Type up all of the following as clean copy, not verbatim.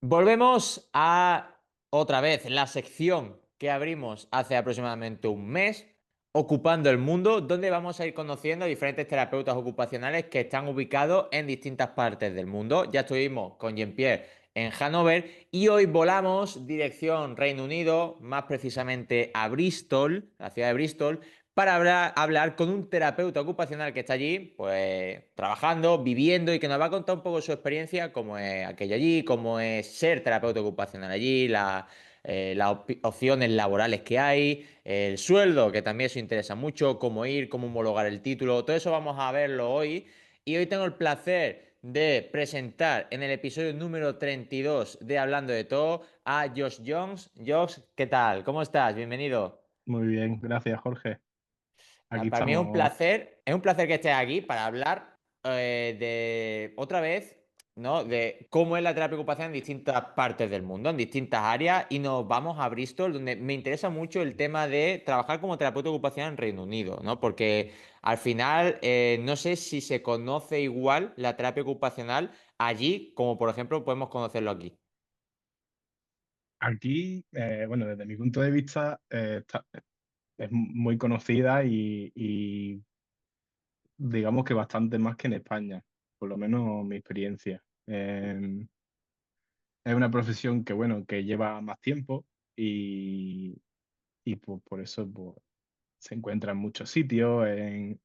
Volvemos a otra vez la sección que abrimos hace aproximadamente un mes, Ocupando el Mundo, donde vamos a ir conociendo a diferentes terapeutas ocupacionales que están ubicados en distintas partes del mundo. Ya estuvimos con Jean-Pierre en Hannover y hoy volamos dirección Reino Unido, más precisamente a Bristol, la ciudad de Bristol, para hablar con un terapeuta ocupacional que está allí, pues trabajando, viviendo y que nos va a contar un poco su experiencia, cómo es aquello allí, cómo es ser terapeuta ocupacional allí, las opciones laborales que hay, el sueldo, que también eso interesa mucho, cómo ir, cómo homologar el título, todo eso vamos a verlo hoy. Y hoy tengo el placer de presentar en el episodio número 32 de Hablando de Todo a Josh Jones. Josh, ¿qué tal? ¿Cómo estás? Bienvenido. Muy bien, gracias Jorge. Aquí Para mí estamos. es un placer que estés aquí para hablar de otra vez, ¿no? De cómo es la terapia ocupacional en distintas partes del mundo, en distintas áreas, y nos vamos a Bristol, donde me interesa mucho el tema de trabajar como terapeuta ocupacional en Reino Unido, ¿no? Porque al final no sé si se conoce igual la terapia ocupacional allí, como por ejemplo podemos conocerlo aquí. Aquí, bueno, desde mi punto de vista, es muy conocida y digamos que bastante más que en España, por lo menos mi experiencia. Es una profesión que, bueno, que lleva más tiempo y, y por eso pues, se encuentra en muchos sitios.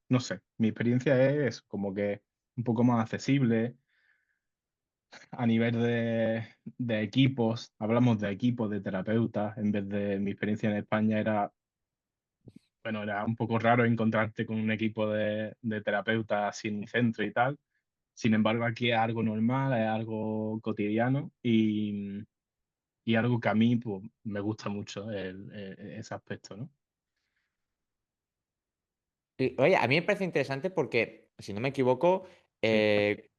No sé, mi experiencia es como que un poco más accesible. A nivel de equipos, hablamos de equipos de terapeutas, en vez de mi experiencia en España era, bueno, era un poco raro encontrarte con un equipo de terapeutas así en un centro y tal. Sin embargo, aquí es algo normal, es algo cotidiano y algo que a mí pues, me gusta mucho ese aspecto, ¿no? Y, oye, a mí me parece interesante porque, si no me equivoco, Sí,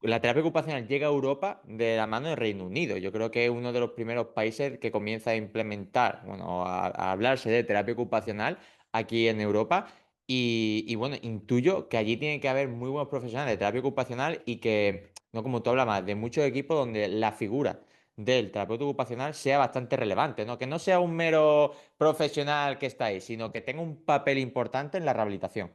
la terapia ocupacional llega a Europa de la mano del Reino Unido. Yo creo que es uno de los primeros países que comienza a implementar, bueno, a hablarse de terapia ocupacional aquí en Europa. Y, bueno, intuyo que allí tiene que haber muy buenos profesionales de terapia ocupacional y que, no como tú hablabas, de muchos equipos donde la figura del terapeuta ocupacional sea bastante relevante, ¿no? Que no sea un mero profesional que está ahí, sino que tenga un papel importante en la rehabilitación.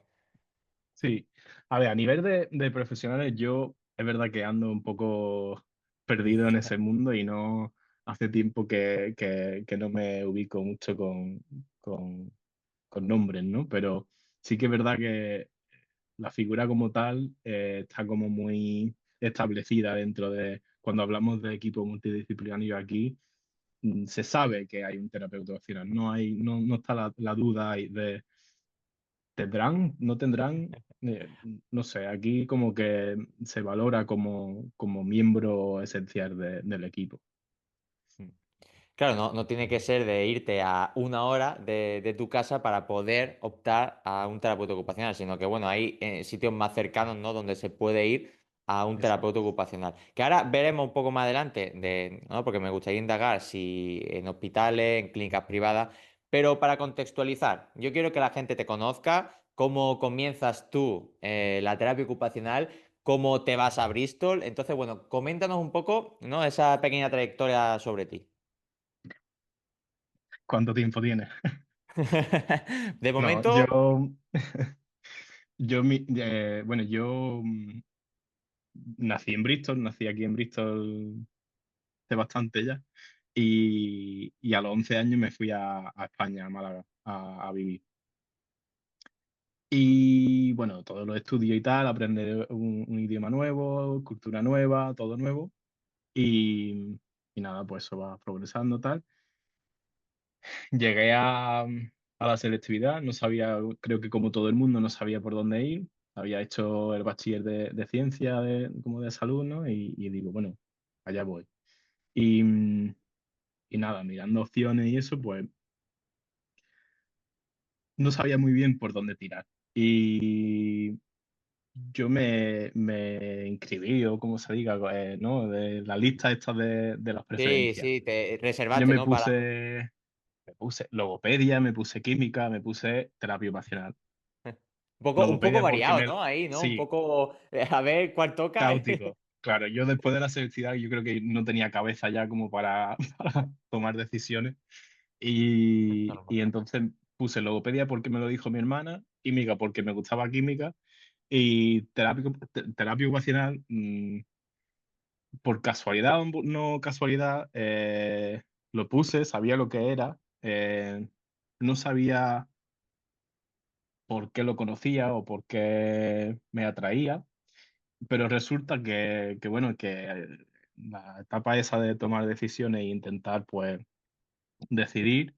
sí. A ver, a nivel de profesionales, yo es verdad que ando un poco perdido en ese mundo y no hace tiempo que no me ubico mucho con, con nombres, ¿no? Pero sí que es verdad que la figura como tal está como muy establecida dentro de, cuando hablamos de equipo multidisciplinario aquí, se sabe que hay un terapeuta ocupacional, no está la duda ahí de tendrán, no tendrán, no sé, aquí como que se valora como miembro esencial del equipo. Claro, no tiene que ser de irte a una hora de tu casa para poder optar a un terapeuta ocupacional, sino que bueno, hay sitios más cercanos, ¿no? Donde se puede ir a un terapeuta Exacto. ocupacional. Que ahora veremos un poco más adelante, ¿no? Porque me gustaría indagar si en hospitales, en clínicas privadas, pero para contextualizar, yo quiero que la gente te conozca, cómo comienzas tú la terapia ocupacional, cómo te vas a Bristol. Entonces, bueno, coméntanos un poco, ¿no? Esa pequeña trayectoria sobre ti. ¿Cuánto tiempo tienes? De No, momento, bueno, yo nací en Bristol, nací aquí en Bristol hace bastante ya, y a los 11 años me fui a España, a Málaga, a vivir. Y bueno, todos los estudios y tal, aprender un idioma nuevo, cultura nueva, todo nuevo. Y, y nada, pues eso va progresando tal. Llegué a la selectividad, no sabía, creo que como todo el mundo, no sabía por dónde ir. Había hecho el bachiller de ciencia, como de salud, ¿no? Y digo, bueno, allá voy. Y, y nada, mirando opciones y eso, pues no sabía muy bien por dónde tirar. Y yo me inscribí, o como se diga, ¿no? De la lista esta de las sí, preferencias. sí, te Yo reservaste, ¿no? Para me puse logopedia, me puse química, me puse terapia ocupacional. un poco Logopedia porque variado, ¿no? Ahí, ¿no? Un sí, poco, a ver cuál toca. caótico. claro, yo después de la selectividad yo creo que no tenía cabeza ya como para, para tomar decisiones y Normal. entonces puse logopedia porque me lo dijo mi hermana, química porque me gustaba química y terapia ocupacional, por casualidad o no casualidad, lo puse, sabía lo que era, no sabía por qué lo conocía o por qué me atraía, pero resulta que bueno, que la etapa esa de tomar decisiones e intentar, pues, decidir,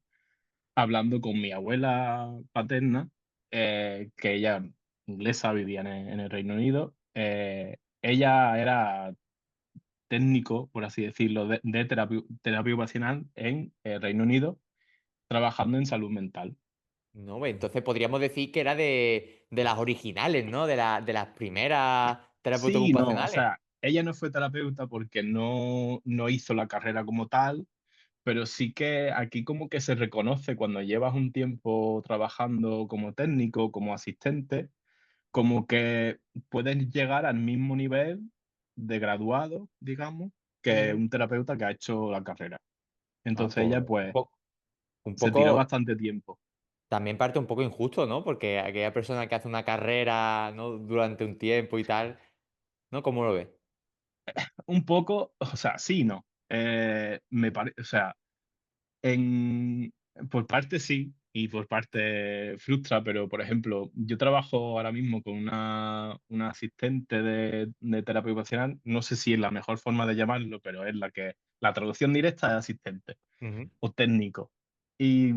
hablando con mi abuela paterna, que ella inglesa, vivía en el Reino Unido, ella era técnico, por así decirlo, de terapia ocupacional en Reino Unido, trabajando en salud mental. No, pues, entonces podríamos decir que era de las originales, ¿no? De las primeras terapeutas Sí, no, o ocupacionales. sea, ella no fue terapeuta porque no hizo la carrera como tal, pero sí que aquí como que se reconoce cuando llevas un tiempo trabajando como técnico, como asistente, como que puedes llegar al mismo nivel de graduado, digamos, que Ujú. un terapeuta que ha hecho la carrera. Ah, Entonces pues ella, pues, un se tiró poco, bastante tiempo. también parte un poco injusto, ¿no? Porque aquella persona que hace una carrera, ¿no? Durante un tiempo y tal, ¿no? ¿Cómo lo ves? Un poco, o sea, sí y no. O sea, en por parte sí, y por parte frustra, pero, por ejemplo, yo trabajo ahora mismo con una asistente de terapia ocupacional, no sé si es la mejor forma de llamarlo, pero es la traducción directa es asistente Ujú, o técnico. Y,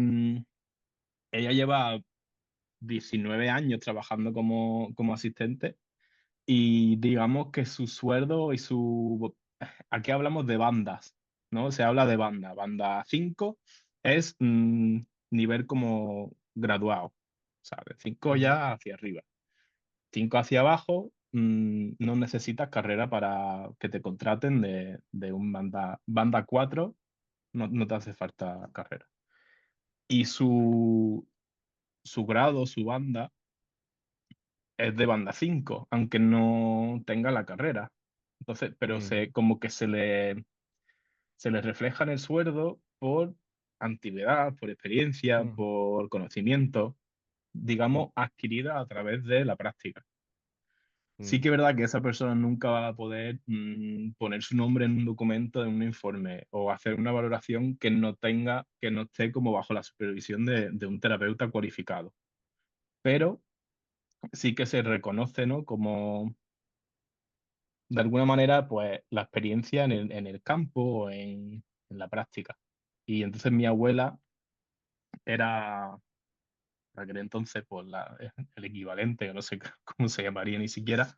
ella lleva 19 años trabajando como asistente y digamos que su sueldo y su... Aquí hablamos de bandas, ¿no? Se habla de banda. Banda 5 es nivel como graduado, o sea, de 5 ujú, ya hacia arriba. 5 hacia abajo, no necesitas carrera para que te contraten de un banda 4, no te hace falta carrera. Y su grado, su banda, es de banda 5 aunque no tenga la carrera. Entonces, pero ujú, como que se le refleja en el sueldo por antigüedad, por experiencia, ujú, por conocimiento, ujú, digamos, adquirida a través de la práctica. Sí ujú. que es verdad que esa persona nunca va a poder poner su nombre en un documento, en un informe, o hacer una valoración que no esté como bajo la supervisión de un terapeuta cualificado. Pero sí que se reconoce, ¿no? Como de alguna manera, pues la experiencia en el campo o en la práctica. Y entonces mi abuela era, por aquel entonces, pues el equivalente, o no sé cómo se llamaría ni siquiera,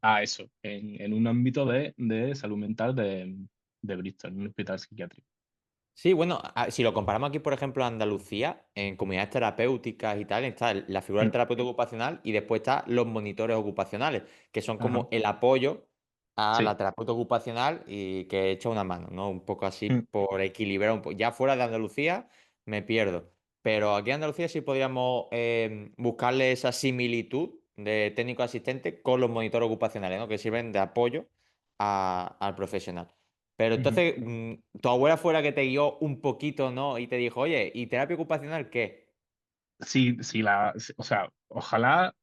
a eso, en un ámbito de salud mental de Bristol, en un hospital psiquiátrico. Sí, bueno, si lo comparamos aquí, por ejemplo, a Andalucía, en comunidades terapéuticas y tal, está la figura del Mm, terapeuta ocupacional y después está los monitores ocupacionales, que son ajá, como el apoyo a sí, la terapeuta ocupacional y que echa una mano, ¿no? Un poco así mm, por equilibrar un poco. Ya fuera de Andalucía me pierdo, pero aquí en Andalucía sí podríamos buscarle esa similitud de técnico asistente con los monitores ocupacionales, ¿no? Que sirven de apoyo al profesional. Pero ujú. entonces, tu abuela fue la que te guió un poquito, ¿no? Y te dijo, oye, ¿y terapia ocupacional qué? Sí, o sea, ojalá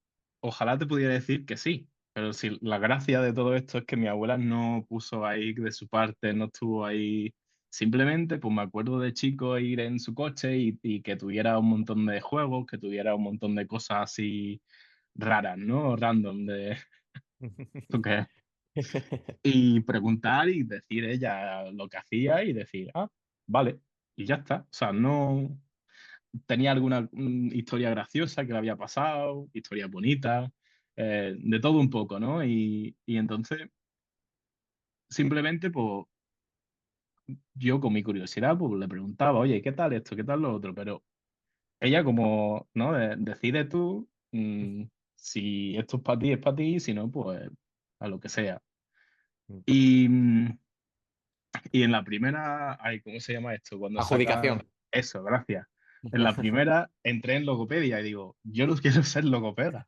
te pudiera decir que sí, pero sí, la gracia de todo esto es que mi abuela no puso ahí de su parte, no estuvo ahí. Simplemente, pues me acuerdo de chico ir en su coche y que tuviera un montón de juegos, que tuviera un montón de cosas así raras, ¿no? Random de ¿esto qué es? Y preguntar y decir ella lo que hacía y decir, ah, vale, y ya está. O sea, no tenía alguna historia graciosa que le había pasado, historias bonitas, de todo un poco, ¿no? Y entonces, simplemente, pues, yo con mi curiosidad, pues, le preguntaba, oye, ¿qué tal esto? ¿Qué tal lo otro? Pero ella como, ¿no? Decide tú, si esto es para ti, es para ti, si no, pues, a lo que sea. Y, y en la primera, ay, ¿cómo se llama esto? Cuando Adjudicación. saca eso, gracias. En la primera entré en logopedia y digo, yo no quiero ser logopeda.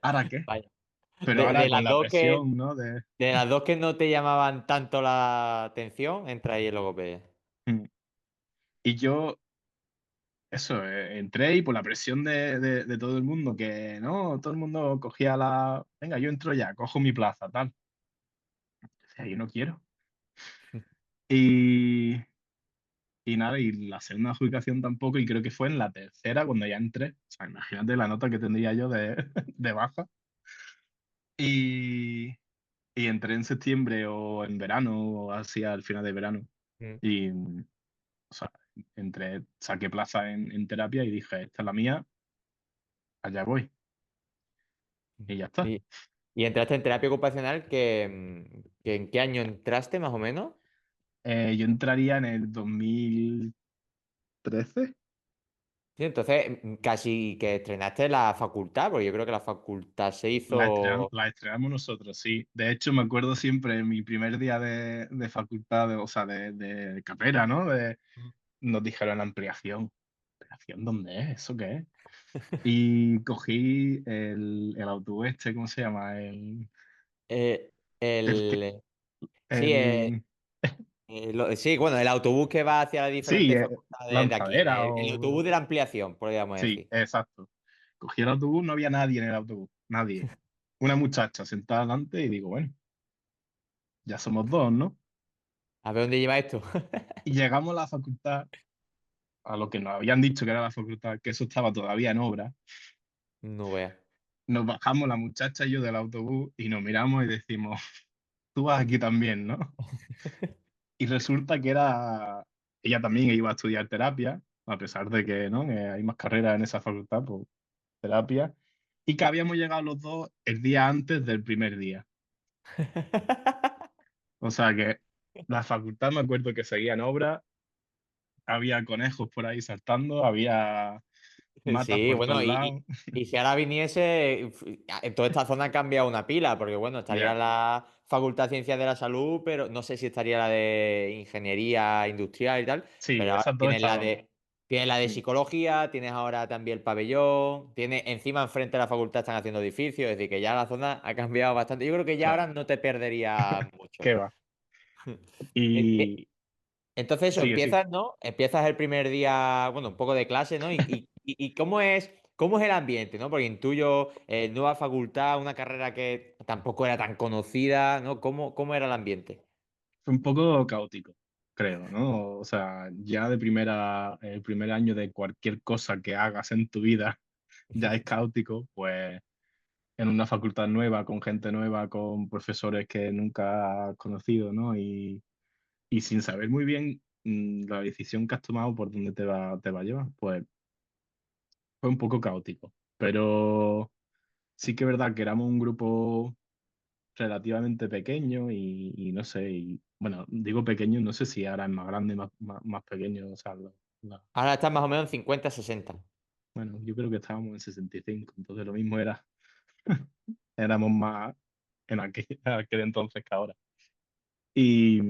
¿Ahora qué? Vaya. Pero De, ahora de con las la dos que, presión, ¿no? De... de las dos que no te llamaban tanto la atención, entra ahí el logopedia. Mm. Y yo, eso, entré y por la presión de todo el mundo, que no, todo el mundo cogía la... Venga, yo entro ya, cojo mi plaza, tal. O sea, yo no quiero. Y, y nada, y la segunda adjudicación tampoco, y creo que fue en la tercera cuando ya entré. O sea, imagínate la nota que tendría yo de, de baja. Y, y entré en septiembre o en verano, o así al final de verano. Mm. Y, o sea, entré, saqué plaza en terapia y dije, esta es la mía, allá voy. Y ya está. Y, y entraste en terapia ocupacional, que ¿en qué año entraste más o menos? Yo entraría en el 2013. Sí, entonces casi que estrenaste la facultad, porque yo creo que la facultad se hizo... La estrenamos nosotros, sí. De hecho, me acuerdo siempre en mi primer día de facultad, o sea, de carrera, ¿no? Nos dijeron ampliación. ¿Ampliación dónde es? ¿Eso qué es? Y cogí el autobús este, ¿cómo se llama? eh, El, que- el, sí, el, sí, bueno, el autobús que va hacia las sí, diferentes facultades de aquí, lanzadera el o... autobús de la ampliación, podríamos Sí, decir. exacto. Cogí el autobús, no había nadie en el autobús, nadie. Una muchacha sentada delante y digo, bueno, ya somos dos, ¿no? A ver dónde lleva esto. Y llegamos a la facultad, a lo que nos habían dicho que era la facultad, que eso estaba todavía en obra. No veas. Nos bajamos la muchacha y yo del autobús y nos miramos y decimos, tú vas aquí también, ¿no? Y resulta que era, ella también iba a estudiar terapia, a pesar de que, ¿no? Hay más carreras en esa facultad, pues terapia, y que habíamos llegado los dos el día antes del primer día. O sea que la facultad me acuerdo que seguía en obra, había conejos por ahí saltando, había matas Sí, por todos bueno, lados. y si ahora viniese, en toda esta zona ha cambiado una pila, porque bueno, estaría Ya. la Facultad de Ciencias de la Salud, pero no sé si estaría la de Ingeniería Industrial y tal, Sí, pero ahora esas dos estaban. tienes la de Mm, Psicología, tienes ahora también el pabellón, tienes encima enfrente de la facultad están haciendo edificios, es decir, que ya la zona ha cambiado bastante. Yo creo que ya claro, ahora no te perdería mucho. qué va. Eh, eh, Y Entonces eso, sigue, sí. empiezas, ¿no? Empiezas el primer día, bueno, un poco de clase, ¿no? Y cómo es el ambiente, ¿no? Porque intuyo, nueva facultad, una carrera que tampoco era tan conocida, ¿no? ¿Cómo era el ambiente? Fue un poco caótico, creo, ¿no? O sea, ya de primera, el primer año de cualquier cosa que hagas en tu vida ya es caótico, pues en una facultad nueva, con gente nueva, con profesores que nunca has conocido, ¿no? Y sin saber muy bien la decisión que has tomado por dónde te va a llevar, pues fue un poco caótico. Pero sí que es verdad que éramos un grupo relativamente pequeño y no sé, y, bueno, digo pequeño, no sé si ahora es más grande, más pequeño, o sea, Ahora estás más o menos en 50-60. bueno, yo creo que estábamos en 65, entonces lo mismo era, éramos más en aquel entonces que ahora. Y,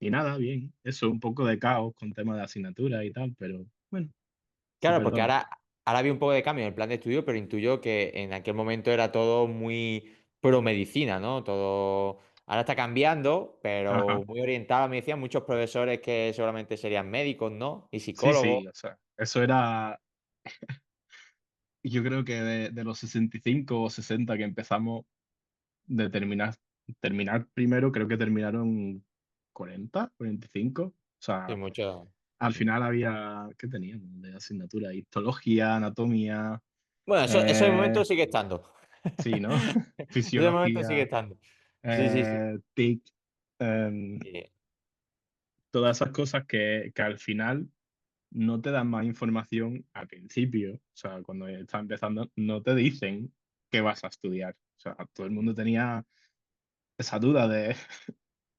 y nada, bien, eso, un poco de caos con temas de asignatura y tal, pero bueno, se Claro, porque perdona. ahora había un poco de cambio en el plan de estudio, pero intuyo que en aquel momento era todo muy pro medicina, ¿no? Todo ahora está cambiando, pero Ajá, muy orientado a medicina, muchos profesores que seguramente serían médicos, ¿no? Y sí, psicólogos. sí, o sea, eso era, yo creo que de los 65 o 60 que empezamos de terminar primero, creo que terminaron 40, 45. O Sí, sea, muchos. al final había, ¿qué teníamos de asignatura? Histología, anatomía, Bueno, eso de momento eh, sigue estando. sí, ¿no? Eso de momento sigue Fisiología, estando. Sí, sí, sí. TIC, em, Sí. todas esas cosas que al final no te dan más información al principio. O sea, cuando estás empezando, no te dicen qué vas a estudiar. O sea, todo el mundo tenía esa duda de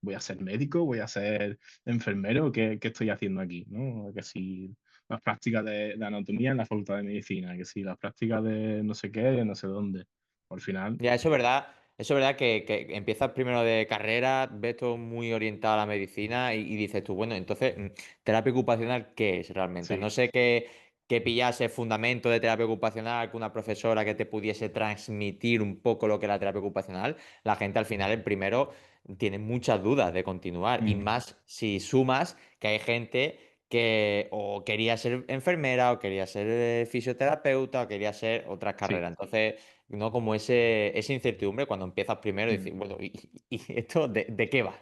voy a ser médico, voy a ser enfermero, ¿qué estoy haciendo aquí? ¿No? Que si las prácticas de anatomía en la facultad de medicina, que si las prácticas de no sé qué, no sé dónde. Al final, Ya, eso es verdad que empiezas primero de carrera, ves todo muy orientado a la medicina y dices tú, bueno, entonces, terapia ocupacional, ¿qué es realmente? sí. No sé qué, que pillase fundamento de terapia ocupacional, que una profesora que te pudiese transmitir un poco lo que es la terapia ocupacional, la gente al final, el primero, tiene muchas dudas de continuar. Y Mm, más si sumas que hay gente que o quería ser enfermera, o quería ser fisioterapeuta, o quería ser otras sí. carreras. Entonces, no como esa incertidumbre cuando empiezas primero y Mm. dices, bueno, ¿y esto de qué va?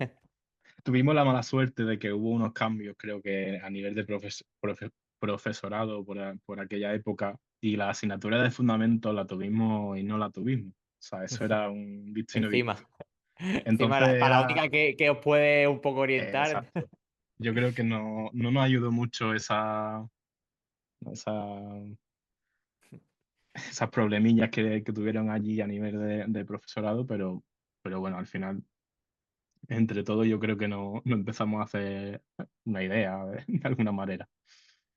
Tuvimos la mala suerte de que hubo unos cambios, creo que a nivel de profesorado por aquella época, y la asignatura de fundamentos la tuvimos y no la tuvimos. O sea, eso era un visto y no Encima. visto. Encima, Entonces para la era única que os puede un poco orientar. exacto. Yo creo que no nos ayudó mucho esa esas problemillas que tuvieron allí a nivel de profesorado, pero bueno, al final, entre todos, yo creo que no empezamos a hacer una idea de alguna manera.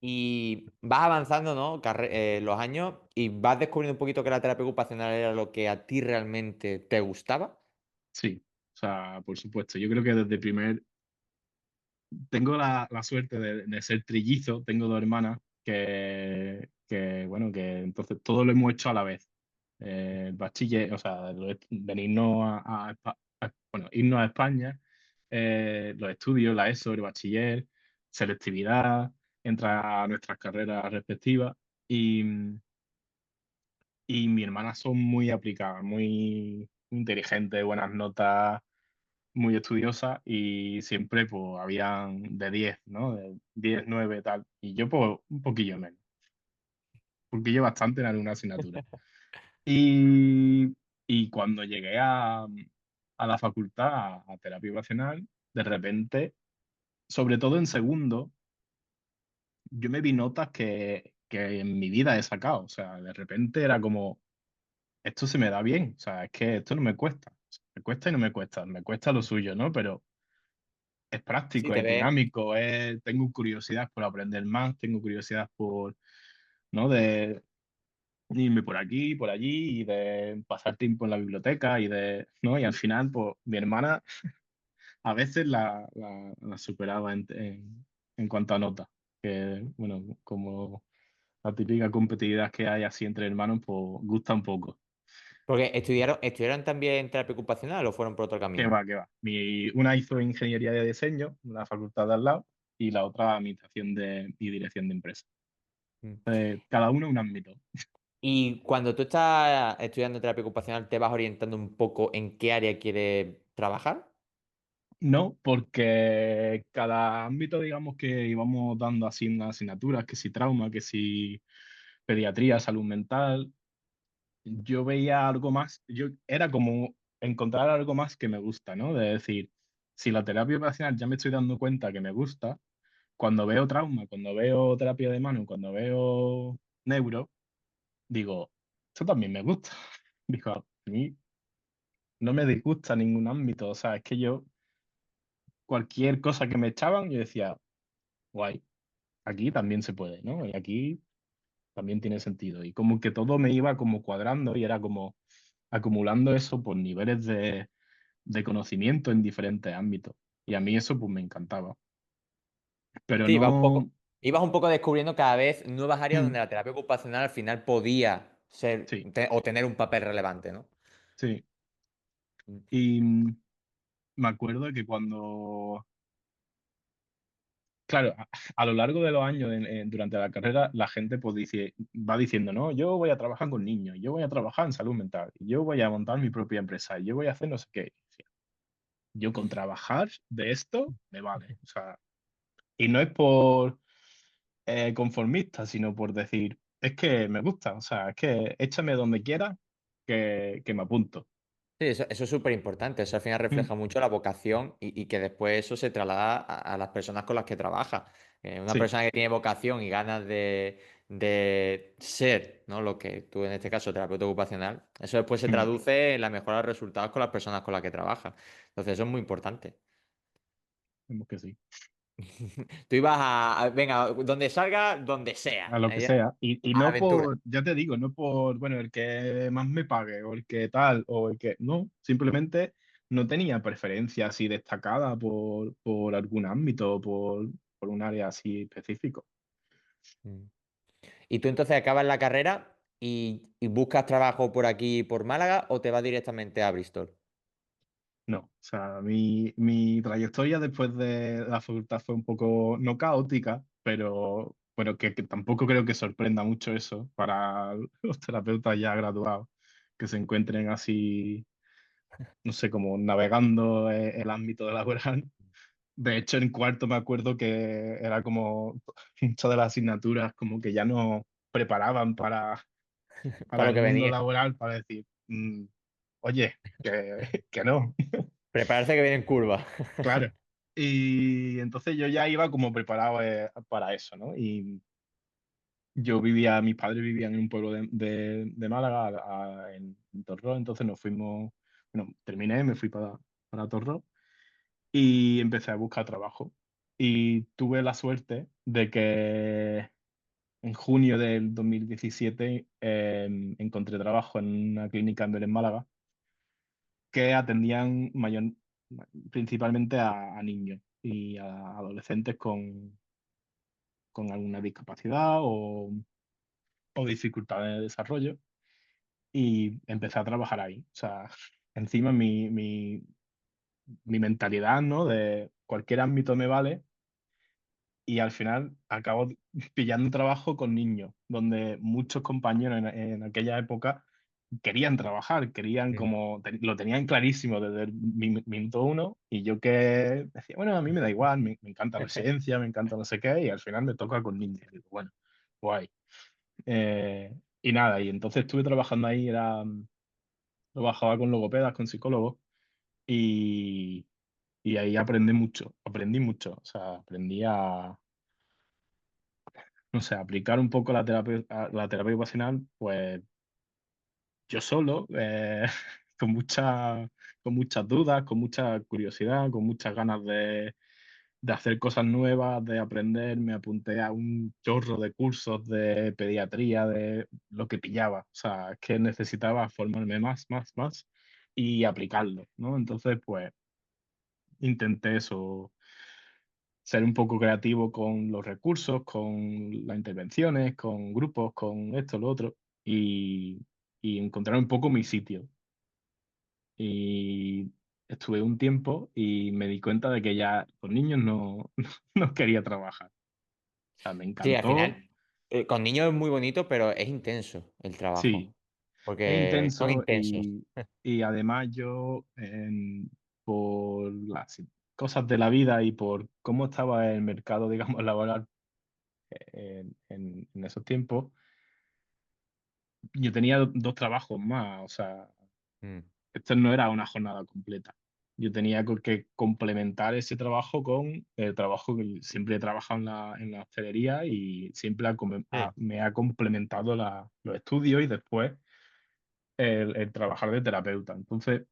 Y vas avanzando, ¿no? Los años y vas descubriendo un poquito que la terapia ocupacional era lo que a ti realmente te gustaba. Sí, o sea, por supuesto. Yo creo que desde primer tengo la suerte de ser trillizo, tengo 2 hermanas bueno, que entonces todo lo hemos hecho a la vez. Bachiller, o sea, venirnos bueno, irnos a España, los estudios, la ESO, el bachiller, selectividad, entrar a nuestras carreras respectivas y, y mi hermanas son muy aplicadas, muy inteligentes, buenas notas, muy estudiosa y siempre pues habían de 10, ¿no? De 10, 9, tal. Y yo pues un poquillo menos, un poquillo bastante en alguna asignatura. Y, y cuando llegué a la facultad, a terapia ocupacional, de repente, sobre todo en segundo, yo me vi notas que en mi vida he sacado. O sea, de repente era como, esto se me da bien. O sea, es que esto no me cuesta. O sea, me cuesta y no me cuesta. Me cuesta lo suyo, ¿no? Pero es Sí, práctico, te es ves. dinámico, tengo curiosidad por aprender más, tengo curiosidad ¿no? De irme por aquí, por allí y de pasar tiempo en la biblioteca ¿no? Y al final, pues mi hermana a veces la superaba en cuanto a notas, que, bueno, como la típica competitividad que hay así entre hermanos, pues gusta un poco. Porque estudiaron también terapia ocupacional o fueron por otro ¿Qué camino. va, qué va? Una hizo ingeniería de diseño, en la facultad de al lado, y la otra administración y dirección de empresas. Mm. Cada uno un ámbito. Y cuando tú estás estudiando terapia ocupacional, ¿te vas orientando un poco en qué área quieres trabajar? No, porque cada ámbito, digamos que íbamos dando así unas asignaturas, que si trauma, que si pediatría, salud mental, yo veía algo más, yo era como encontrar algo más que me gusta, ¿no? De decir, si la terapia ocupacional ya me estoy dando cuenta que me gusta, cuando veo trauma, cuando veo terapia de mano, cuando veo neuro, digo, esto también me gusta. Digo, a mí no me disgusta ningún ámbito, o sea, es que yo, cualquier cosa que me echaban, yo decía, guay, aquí también se puede, ¿no? Y aquí también tiene sentido. Y como que todo me iba como cuadrando y era como acumulando eso por niveles de conocimiento en diferentes ámbitos. Y a mí eso pues me encantaba. Pero Sí, no, ibas un poco descubriendo cada vez nuevas áreas mm, donde la terapia ocupacional al final podía ser sí, o tener un papel relevante, ¿no? sí. Mm. Y me acuerdo que cuando, claro, a lo largo de los años, durante la carrera, la gente pues va diciendo, no, yo voy a trabajar con niños, yo voy a trabajar en salud mental, yo voy a montar mi propia empresa, yo voy a hacer no sé qué. Yo con trabajar de esto me vale. O sea, y no es por conformista, sino por decir, es que me gusta, o sea, es que échame donde quiera que me apunto. Sí, eso es súper importante. Eso al final Mm, refleja mucho la vocación y que después eso se traslada a las personas con las que trabaja. Una sí, persona que tiene vocación y ganas de ser, ¿no? Lo que tú en este caso, terapeuta ocupacional, eso después se mm, traduce en la mejora de resultados con las personas con las que trabaja. Entonces, eso es muy importante. vemos que sí. Tú ibas venga, donde salga, donde A sea. lo que sea. Y A la no aventura. por, ya te digo, no por, bueno, el que más me pague o el que tal o el que, no, simplemente no tenía preferencia así destacada por algún ámbito o por un área así específico. Mm. ¿Y tú entonces acabas la carrera y buscas trabajo por aquí, por Málaga, o te vas directamente a Bristol? No, o sea, mi trayectoria después de la facultad fue un poco, no caótica, pero bueno, que tampoco creo que sorprenda mucho eso para los terapeutas ya graduados, que se encuentren así, no sé, como navegando el ámbito laboral. De hecho, en cuarto me acuerdo que era como muchas de las asignaturas como que ya no preparaban para Para lo el que mundo venía. laboral, para decir, oye, que no. Prepararse que viene en curva. Claro. Y entonces yo ya iba como preparado para eso, ¿no? Y mis padres vivían en un pueblo de Málaga, en Torró, entonces nos fuimos, bueno, terminé, me fui para Torró y empecé a buscar trabajo. Y tuve la suerte de que en junio del 2017 encontré trabajo en una clínica en Belén, Málaga, que atendían principalmente a niños y a adolescentes con alguna discapacidad o dificultades de desarrollo. Y empecé a trabajar ahí. O sea, encima mi mentalidad, ¿no? De cualquier ámbito me vale. Y al final acabo pillando trabajo con niños, donde muchos compañeros en aquella época querían trabajar, querían Mm. como, lo tenían clarísimo desde el minuto uno, y yo que decía, bueno, a mí me da igual, me encanta residencia, me encanta no sé qué, y al final me toca con niños. Y digo, bueno, guay. Y nada, y entonces estuve trabajando ahí, trabajaba con logopedas, con psicólogos, y, y ahí aprendí mucho, o sea, aprendí a no sé, aplicar un poco la terapia ocupacional, pues yo solo, con con muchas dudas, con mucha curiosidad, con muchas ganas de hacer cosas nuevas, de aprender. Me apunté a un chorro de cursos de pediatría, de lo que pillaba. O sea, es que necesitaba formarme más y aplicarlo, ¿no? Entonces, pues intenté eso, ser un poco creativo con los recursos, con las intervenciones, con grupos, con esto, lo otro, y, y encontrar un poco mi sitio. Y estuve un tiempo y me di cuenta de que ya con niños no, no quería trabajar. O sea, me Sí, al encantó, final, con niños es muy bonito, pero es intenso el sí, trabajo, es porque son intenso intensos. y además yo, por las cosas de la vida y por cómo estaba el mercado, digamos, laboral en esos tiempos, yo tenía dos trabajos más, o sea, Mm. esto no era una jornada completa. Yo tenía que complementar ese trabajo con el trabajo que siempre he trabajado en la hostelería y siempre Sí. me ha complementado los estudios y después el trabajar de terapeuta. Entonces,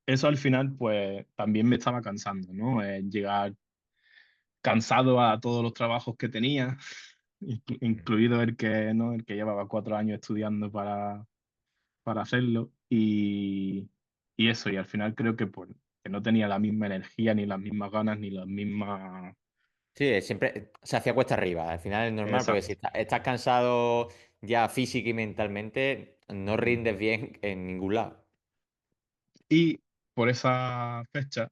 eso al final, pues también me estaba cansando, ¿no? Llegar cansado a todos los trabajos que tenía, Mm. incluido el que, ¿no? El que llevaba 4 años estudiando para hacerlo y eso, y al final creo que, pues, que no tenía la misma energía, ni las mismas ganas, ni las mismas... Sí, siempre se hacía cuesta arriba. Al final es normal, porque si Exacto. estás cansado ya física y mentalmente, no rindes bien en ningún lado. Y por esa fecha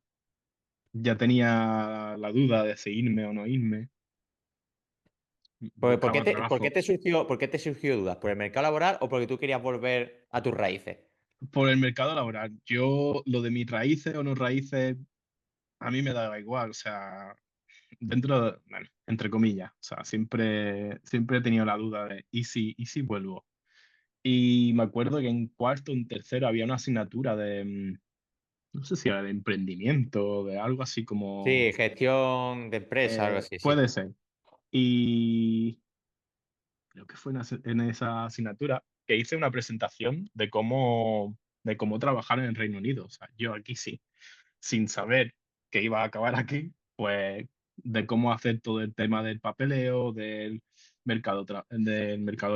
ya tenía la duda de si irme o no irme, buscaba ¿Por qué trabajo. te surgió dudas? ¿Por el mercado laboral o porque tú querías volver a tus raíces? Por el mercado laboral, yo lo de mis raíces o no raíces, a mí me daba igual, o sea, bueno, entre comillas, o sea, siempre he tenido la duda de, y si vuelvo? Y me acuerdo que en cuarto, en tercero, había una asignatura no sé si era de emprendimiento, de algo así como, Sí, gestión de empresa, algo así, sí. puede ser. Y creo que fue en esa asignatura que hice una presentación de cómo trabajar en el Reino Unido. O sea, yo aquí sí, sin saber que iba a acabar aquí, pues de cómo hacer todo el tema del papeleo, del mercado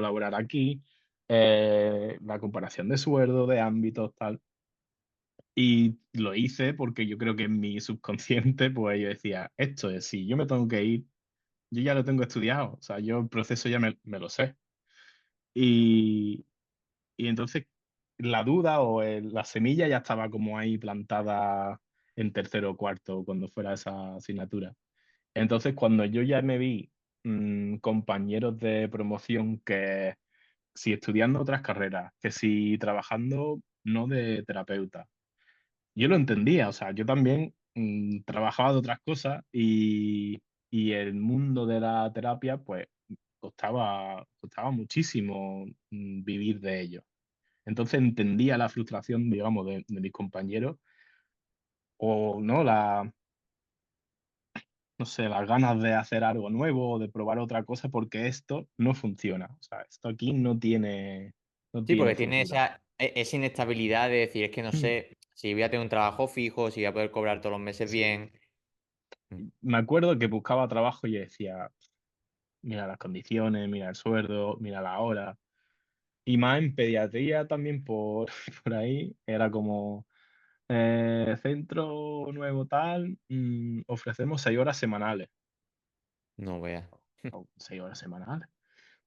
laboral aquí, la comparación de sueldo, de ámbitos, tal. Y lo hice porque yo creo que en mi subconsciente, pues yo decía, esto es, si yo me tengo que ir, yo ya lo tengo estudiado, o sea, yo el proceso ya me lo sé. Y, y entonces la duda o la semilla ya estaba como ahí plantada en tercero o cuarto cuando fuera esa asignatura. Entonces, cuando yo ya me vi compañeros de promoción que si estudiando otras carreras, que si trabajando no de terapeuta, yo lo entendía, o sea, yo también trabajaba de otras cosas y el mundo de la terapia, pues costaba muchísimo vivir de ello. Entonces entendía la frustración, digamos, de mis compañeros o no, no sé, las ganas de hacer algo nuevo o de probar otra cosa porque esto no funciona. O sea, esto aquí no Sí, tiene porque tiene futuro. esa inestabilidad de decir, es que no Mm. sé si voy a tener un trabajo fijo, si voy a poder cobrar todos los meses Sí. bien. Mm. Me acuerdo que buscaba trabajo y decía, mira las condiciones, mira el sueldo, mira la hora. Y más en pediatría también por, por ahí, era como centro nuevo tal, ofrecemos 6 horas semanales. No veas. O 6 horas semanales.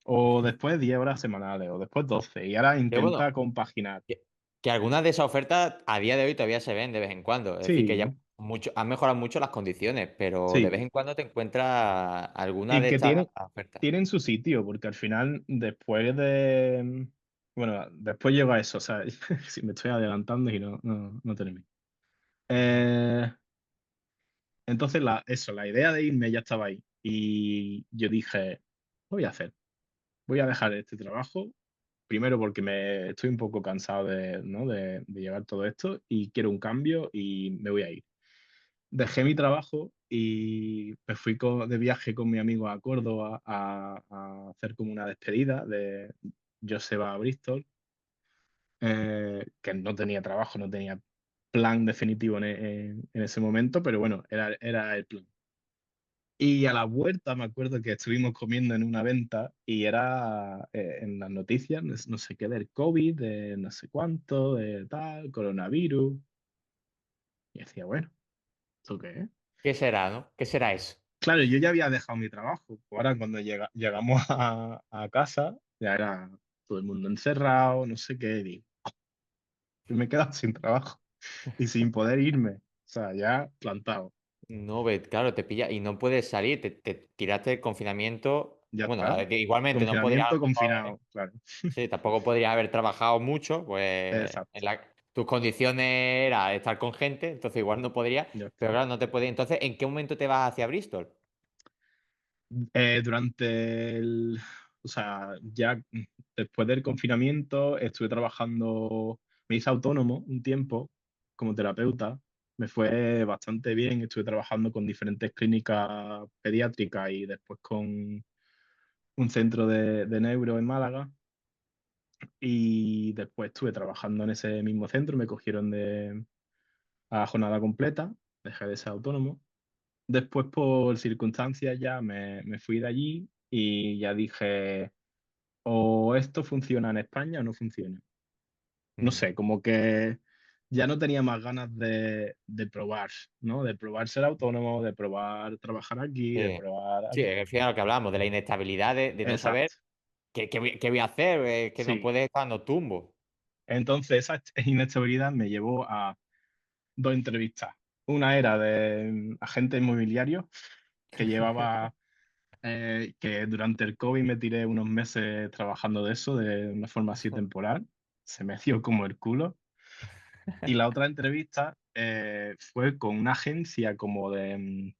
O después 10 horas semanales, o después 12. Y ahora Pero bueno, intenta compaginar. que algunas de esas ofertas a día de hoy todavía se ven de vez en cuando. Es decir, que ya Sí, han mejorado mucho las condiciones, pero de vez sí. en cuando te encuentras alguna Y de que estas tienen, ofertas. tienen su sitio, porque al final, después de. Bueno, después llego a eso, o sea, si me estoy adelantando y no termino. Eh, entonces, la idea de irme ya estaba ahí. Y yo dije, lo voy a hacer. Voy a dejar este trabajo. Primero porque me estoy un poco cansado de, ¿no? de llevar todo esto y quiero un cambio y me voy a ir. Dejé mi trabajo y me fui de viaje con mi amigo a Córdoba a hacer como una despedida de yo se va a Bristol, que no tenía trabajo, no tenía plan definitivo en ese momento, pero bueno, era el plan. Y a la vuelta me acuerdo que estuvimos comiendo en una venta y era en las noticias, no sé qué, del COVID, de no sé cuánto, de tal, coronavirus. Y decía, bueno, ¿esto qué es? ¿Qué será, no? ¿Qué será eso? Claro, yo ya había dejado mi trabajo. Ahora cuando llegamos a casa, ya era todo el mundo encerrado, no sé qué, digo, yo me he quedado sin trabajo y sin poder irme. O sea, ya plantado. No, claro, te pilla y no puedes salir, te tiraste el confinamiento. Ya Bueno, a está. ver, que igualmente no podrías, a Confinamiento, lo mejor confinado, claro. sí, tampoco podrías haber trabajado mucho, pues Exacto. tus condiciones era estar con gente, entonces igual no podrías, Ya pero está. claro, no te podías. Entonces, ¿en qué momento te vas hacia Bristol? Durante o sea, ya después del confinamiento estuve trabajando, me hice autónomo un tiempo como terapeuta, me fue bastante bien, estuve trabajando con diferentes clínicas pediátricas y después con un centro de neuro en Málaga y después estuve trabajando en ese mismo centro, me cogieron a jornada completa, dejé de ser autónomo. Después, por circunstancias, ya me fui de allí y ya dije, o esto funciona en España o no funciona. No Mm. sé, como que ya no tenía más ganas de probar, ¿no? De probar ser autónomo, de probar trabajar aquí, de Sí, probar sí, aquí. al final lo que hablamos, de la inestabilidad de no saber Exacto, qué voy a hacer, que no sí. puedes estar dando tumbo. Entonces, esa inestabilidad me llevó a 2 entrevistas. Una era de agente inmobiliario que llevaba que durante el COVID me tiré unos meses trabajando de eso, de una forma así temporal. Se me dio como el culo. Y la otra entrevista fue con una agencia como de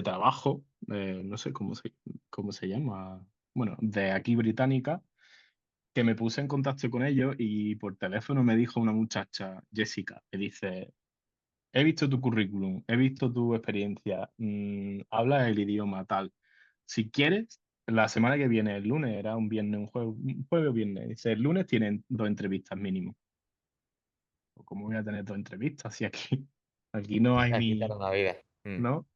trabajo, no sé cómo se llama, bueno, de aquí británica, que me puse en contacto con ellos y por teléfono me dijo una muchacha, Jessica, me dice, he visto tu currículum, he visto tu experiencia, hablas el idioma tal. Si quieres, la semana que viene, el lunes, era un viernes, un jueves o viernes, dice, el lunes tienen 2 entrevistas mínimo. ¿O cómo voy a tener 2 entrevistas si aquí no hay Aquí te ni, da una vida. ¿no?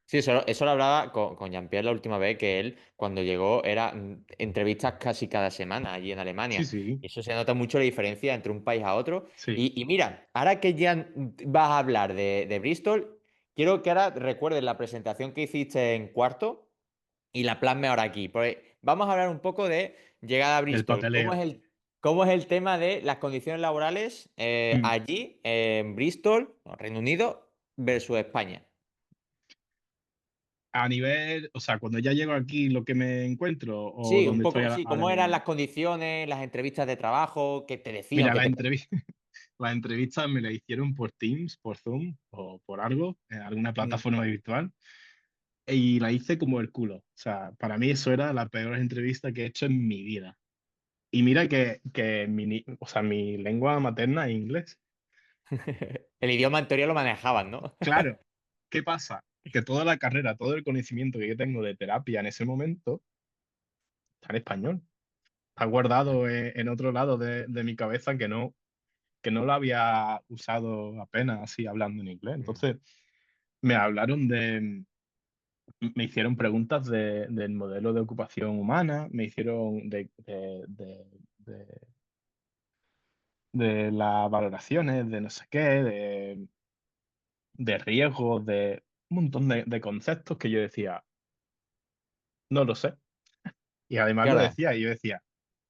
Sí, eso lo hablaba con Jean-Pierre la última vez, que él, cuando llegó, era entrevistas casi cada semana allí en Sí, Alemania. sí, Y eso se nota mucho la diferencia entre un país a otro. sí. Y mira, ahora que ya vas a hablar de Bristol, quiero que ahora recuerdes la presentación que hiciste en cuarto, y la plasme ahora aquí. Porque vamos a hablar un poco de llegada a del Bristol. papeleo. Cómo es el tema de las condiciones laborales Mm. allí, en Bristol, o Reino Unido, versus España? A nivel, o sea, cuando ya llego aquí, lo que me encuentro o Sí, un donde estoy poco, ahora, sí. ahora ¿Cómo eran mismo. las condiciones, las entrevistas de trabajo, qué te decían o Mira, qué la te... entrevista, la entrevista me la hicieron por Teams, por Zoom o por algo, en alguna Mm. plataforma virtual, y la hice como el culo. O sea, para mí eso era la peor entrevista que he hecho en mi vida. Y mira que o sea, mi lengua materna es inglés. El idioma en teoría lo manejaban, ¿no? Claro, ¿qué pasa? Que toda la carrera, todo el conocimiento que yo tengo de terapia en ese momento está en español. Está guardado en otro lado de mi cabeza que no lo había usado apenas así hablando en inglés. Mm. Entonces, me hablaron me hicieron preguntas del modelo de ocupación humana, me hicieron de las valoraciones, de no sé qué, de riesgos, de un montón de conceptos que yo decía, no lo sé. Y además lo Claro, decía, y yo decía,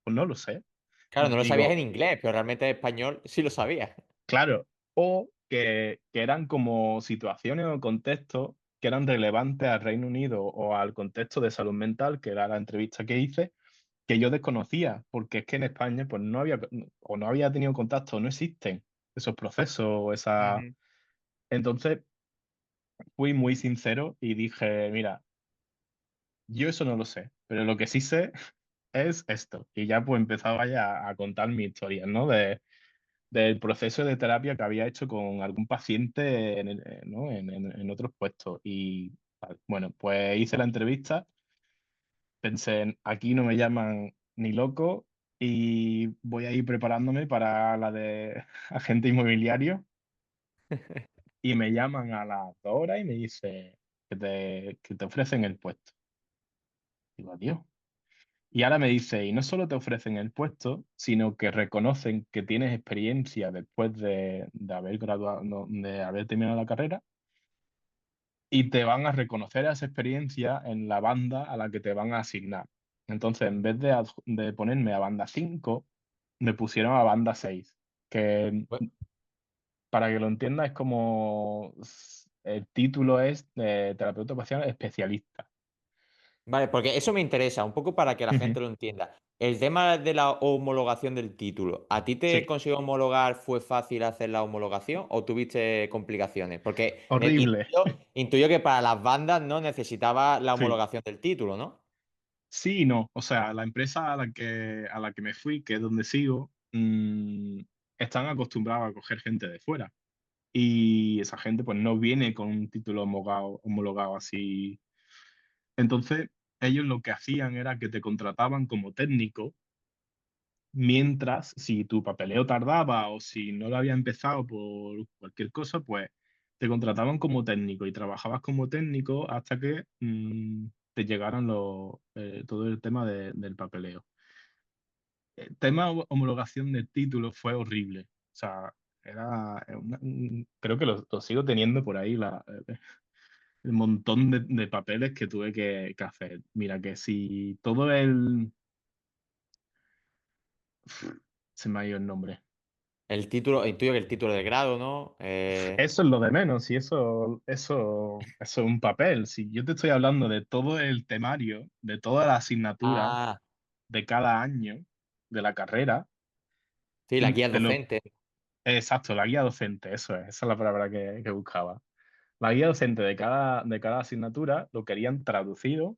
pues no lo sé. claro, no lo sabías Digo, en inglés, pero realmente en español sí lo sabías. claro, o que eran como situaciones o contextos que eran relevantes al Reino Unido o al contexto de salud mental, que era la entrevista que hice, que yo desconocía, porque es que en España pues no había o no había tenido contacto, no existen esos procesos o esa... Ujú. Entonces fui muy sincero y dije, mira, yo eso no lo sé, pero lo que sí sé es esto. Y ya pues empezaba ya a contar mi historia, ¿no? Del proceso de terapia que había hecho con algún paciente ¿no? En otros puestos. Y bueno, pues hice la entrevista, pensé, aquí no me llaman ni loco y voy a ir preparándome para la de agente inmobiliario y me llaman a las 2 horas y me dice que te ofrecen el puesto. Digo, adiós. Y ahora me dice, y no solo te ofrecen el puesto, sino que reconocen que tienes experiencia después de haber graduado, no, de haber terminado la carrera, y te van a reconocer esa experiencia en la banda a la que te van a asignar. Entonces, en vez de ponerme a banda 5 me pusieron a banda 6 que Bu- para que lo entiendas es como el título es de terapeuta ocupacional especialista. Vale, porque eso me interesa, un poco para que la Ujú. gente lo entienda. El tema de la homologación del título, ¿a ti te Sí, consiguió homologar? ¿Fue fácil hacer la homologación o tuviste complicaciones? Porque horrible. intuyo que para las bandas no necesitaba la Sí. homologación del título, ¿no? Sí y no. O sea, la empresa a la que me fui, que es donde sigo, están acostumbrados a coger gente de fuera. Y esa gente pues no viene con un título homologado así. Entonces, ellos lo que hacían era que te contrataban como técnico, mientras si tu papeleo tardaba o si no lo había empezado por cualquier cosa, pues te contrataban como técnico y trabajabas como técnico hasta que te llegaran todo el tema del papeleo. El tema homologación de títulos fue horrible. O sea, era creo que lo sigo teniendo por ahí, el montón de papeles que tuve que hacer. Mira, que si todo se me ha ido el nombre. El título, intuyo que el título de grado, ¿no? Eso es lo de menos, y eso es un papel. Si yo te estoy hablando de todo el temario, de toda la asignatura Ah, de cada año de la carrera, sí, la guía te lo, docente. exacto, la guía docente, eso es, esa es la palabra que buscaba. La guía docente de cada asignatura lo querían traducido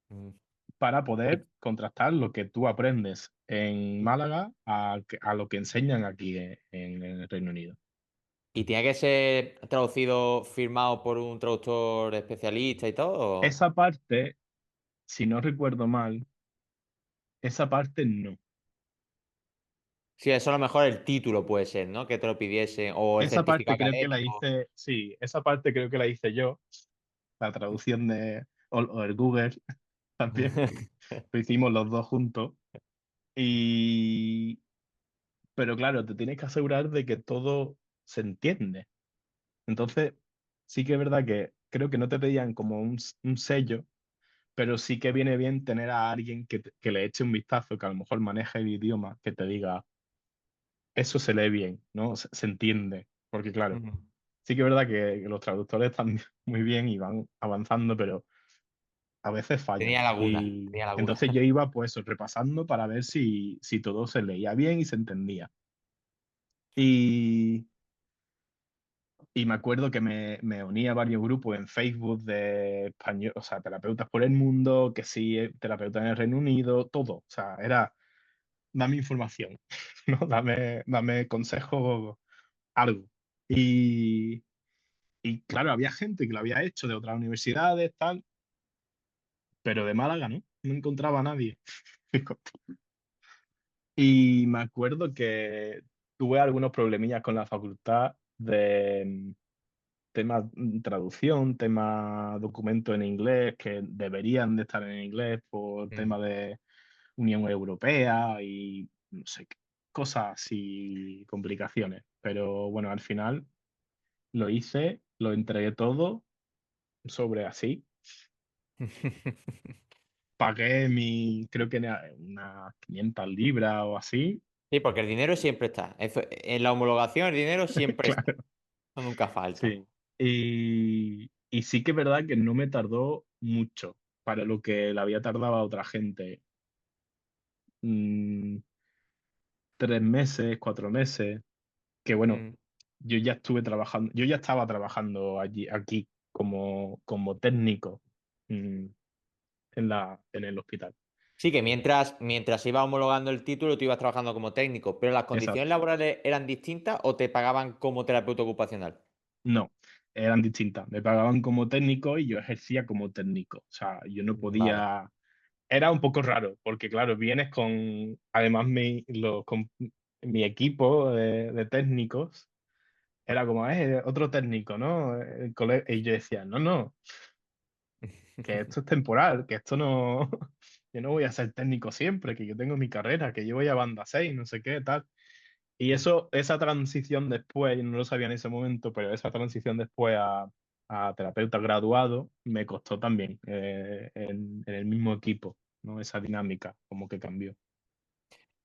Mm. para Y, poder contrastar lo que tú aprendes en Málaga a lo que enseñan aquí en el Reino Unido. y tiene que ser traducido, firmado por un traductor especialista y todo. Esa parte, si no recuerdo mal, esa parte no. Sí, eso a lo mejor el título puede ser, ¿no? Que te lo pidiesen, o el Esa certificado parte creo que la académico. hice, sí, esa parte creo que la hice yo, la traducción o el Google también, lo hicimos los dos juntos. Y, pero claro, te tienes que asegurar de que todo se entiende. Entonces, sí que es verdad que creo que no te pedían como un sello, pero sí que viene bien tener a alguien que le eche un vistazo, que a lo mejor maneja el idioma, que te diga, eso se lee bien, ¿no? Se entiende. Porque claro, Ujú. sí que es verdad que los traductores están muy bien y van avanzando, pero a veces fallan. Tenía lagunas, Y tenía lagunas. entonces yo iba pues eso, repasando para ver si todo se leía bien y se entendía. Y, y me acuerdo que me uní a varios grupos en Facebook de español, o sea, terapeutas por el mundo, que sí, terapeutas en el Reino Unido, todo. O sea, era, dame información, ¿no? Dame consejo, algo. Y, y claro, había gente que lo había hecho de otras universidades, tal, pero de Málaga, ¿no? No encontraba a nadie. Y me acuerdo que tuve algunos problemillas con la facultad de tema traducción, tema documento en inglés que deberían de estar en inglés por Mm. tema de Unión Europea y no sé, cosas y complicaciones. Pero bueno, al final lo hice, lo entregué todo sobre así. Pagué creo que era unas 500 libras o así. Sí, porque el dinero siempre está. En la homologación el dinero siempre está. Claro. Nunca falta. Sí. Y sí que es verdad que no me tardó mucho para lo que le había tardado a otra gente. 3 meses, 4 meses, que bueno, Mm. yo ya estaba trabajando aquí como técnico mm, en el hospital. Sí, que mientras iba homologando el título, tú ibas trabajando como técnico, pero las condiciones Exacto. laborales eran distintas o te pagaban como terapeuta ocupacional. No, eran distintas. Me pagaban como técnico y yo ejercía como técnico. O sea, yo no Vale. podía. Era un poco raro, porque claro, vienes con, además con mi equipo de técnicos, era como, otro técnico, ¿no? Y yo decía, no, no, que esto es temporal, que esto no, yo no voy a ser técnico siempre, que yo tengo mi carrera, que yo voy a banda 6 no sé qué, tal. Y eso, esa transición después, yo no lo sabía en ese momento, pero esa transición después a terapeuta graduado me costó también en el mismo equipo, ¿no? Esa dinámica como que cambió.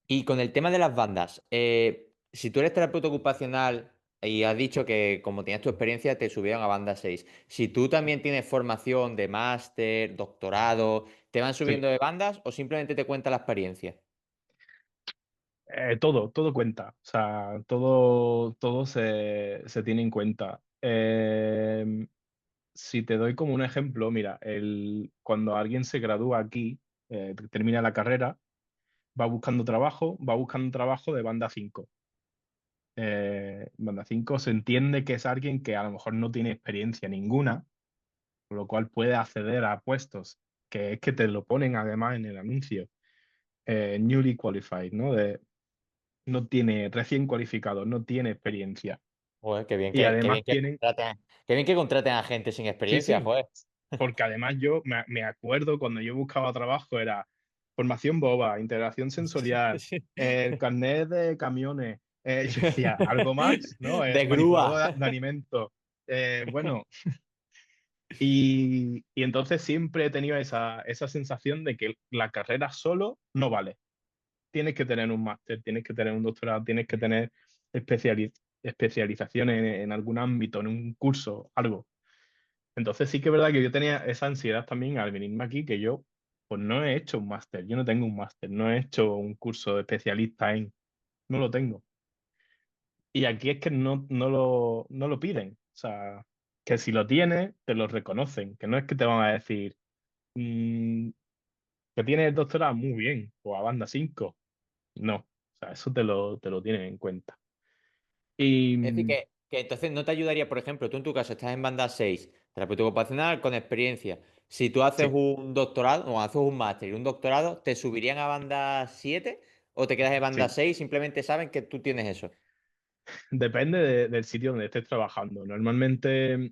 Y con el tema de las bandas, si tú eres terapeuta ocupacional y has dicho que como tienes tu experiencia te subieron a banda 6, si tú también tienes formación de máster, doctorado, ¿te van Sí, subiendo de bandas o simplemente te cuenta la experiencia? todo cuenta, o sea, todo se tiene en cuenta. Si te doy como un ejemplo, mira, cuando alguien se gradúa aquí, termina la carrera, va buscando un trabajo de banda 5. Banda 5 se entiende que es alguien que a lo mejor no tiene experiencia ninguna, por lo cual puede acceder a puestos, que es que te lo ponen además en el anuncio, newly qualified, ¿no? No tiene, recién cualificado, no tiene experiencia. Joder, Y además tienen, qué bien que contraten a gente sin sí, experiencia, sí, joder. porque además yo me acuerdo cuando yo buscaba trabajo era formación boba, integración sensorial, Sí. el carnet de camiones. Yo decía, algo más, ¿no? De Manipulador grúa. de alimentos. Bueno, y entonces siempre he tenido esa sensación de que la carrera solo no vale. Tienes que tener un máster, tienes que tener un doctorado, tienes que tener especialización en algún ámbito, en un curso, algo. Entonces sí que es verdad que yo tenía esa ansiedad también al venirme aquí, que yo pues no he hecho un máster, yo no tengo un máster, no he hecho un curso de especialista no lo tengo. Y aquí es que no lo piden, o sea, que si lo tienes, te lo reconocen, que no es que te van a decir, "Mm, que tienes doctorado, muy bien, o a banda 5 no, o sea, eso te lo tienen en cuenta. Y Es decir, que entonces no te ayudaría, por ejemplo, tú en tu caso estás en banda 6, terapeuta ocupacional con experiencia. Si tú haces sí, un doctorado o haces un máster y un doctorado, ¿te subirían a banda 7 o te quedas en banda sí, 6? Simplemente saben que tú tienes eso. depende del sitio donde estés trabajando. Normalmente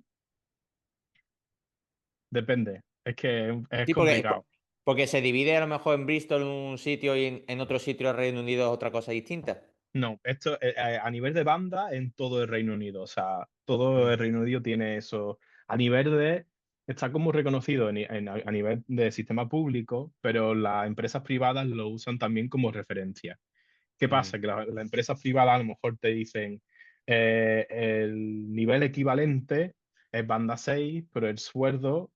depende, es que es Sí, porque, complicado. porque se divide a lo mejor en Bristol un sitio y en otro sitio en Reino Unido es otra cosa distinta. No, esto a nivel de banda en todo el Reino Unido, o sea, todo el Mm. Reino Unido tiene eso. A nivel de está como reconocido a nivel de sistema público, pero las empresas privadas lo usan también como referencia. ¿Qué Mm, pasa? Que las empresas privadas a lo mejor te dicen el nivel equivalente es banda 6, pero el sueldo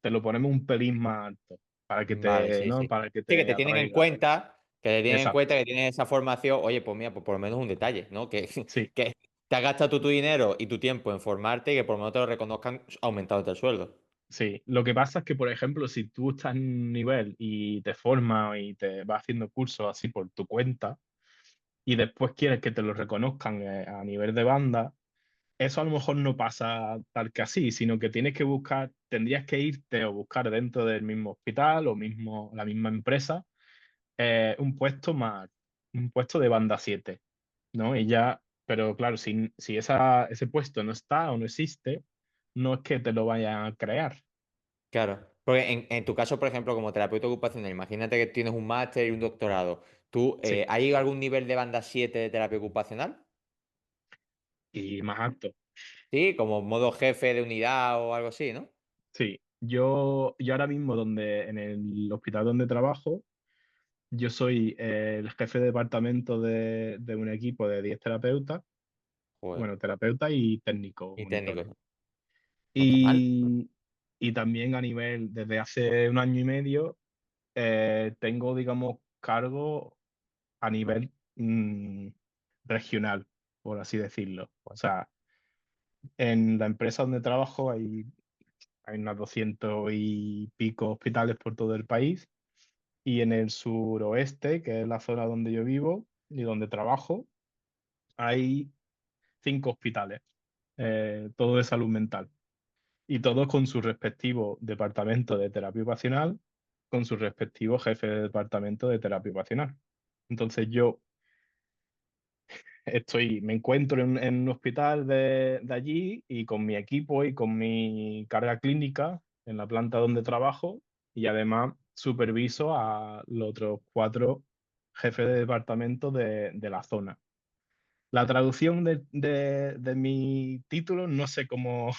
te lo ponemos un pelín más alto para que vale, te, sí, ¿no? sí. Para que Sí, que te te tienen en atraiga. cuenta, que te tienen en Exacto. cuenta que tienes esa formación. Oye, pues mira, pues por lo menos un detalle, ¿no? Que, Sí, que te has gastado tú tu dinero y tu tiempo en formarte y que por lo menos te lo reconozcan aumentándote el sueldo. sí. Lo que pasa es que, por ejemplo, si tú estás en un nivel y te formas y te vas haciendo cursos así por tu cuenta y después quieres que te lo reconozcan a nivel de banda, eso a lo mejor no pasa tal que así, sino que tienes que buscar, tendrías que irte o buscar dentro del mismo hospital o mismo, la misma empresa, un puesto más, un puesto de banda 7, ¿no? Y ya, pero claro, si ese puesto no está o no existe, no es que te lo vayan a crear. Claro. Porque en tu caso, por ejemplo, como terapeuta ocupacional, imagínate que tienes un máster y un doctorado. ¿Tú, Sí, hay algún nivel de banda 7 de terapia ocupacional? y más alto. Sí, como modo jefe de unidad o algo así, ¿no? Sí, yo ahora mismo en el hospital donde trabajo, yo soy el jefe de departamento de un equipo de 10 terapeutas, Joder. bueno, terapeutas y técnicos, Y técnico. monitores. No está mal. Y, y también a nivel, desde hace un año y medio, tengo, digamos, cargo a nivel regional, por así decirlo. O Joder. sea, en la empresa donde trabajo hay unos 200 y pico hospitales por todo el país. Y en el suroeste, que es la zona donde yo vivo y donde trabajo, hay 5 hospitales, todo de salud mental. Y todos con su respectivo departamento de terapia ocupacional, con su respectivo jefe de departamento de terapia ocupacional. Entonces yo me encuentro en un hospital de allí y con mi equipo y con mi carga clínica en la planta donde trabajo y además superviso a los otros 4 jefes de departamento de la zona. La traducción de mi título no sé cómo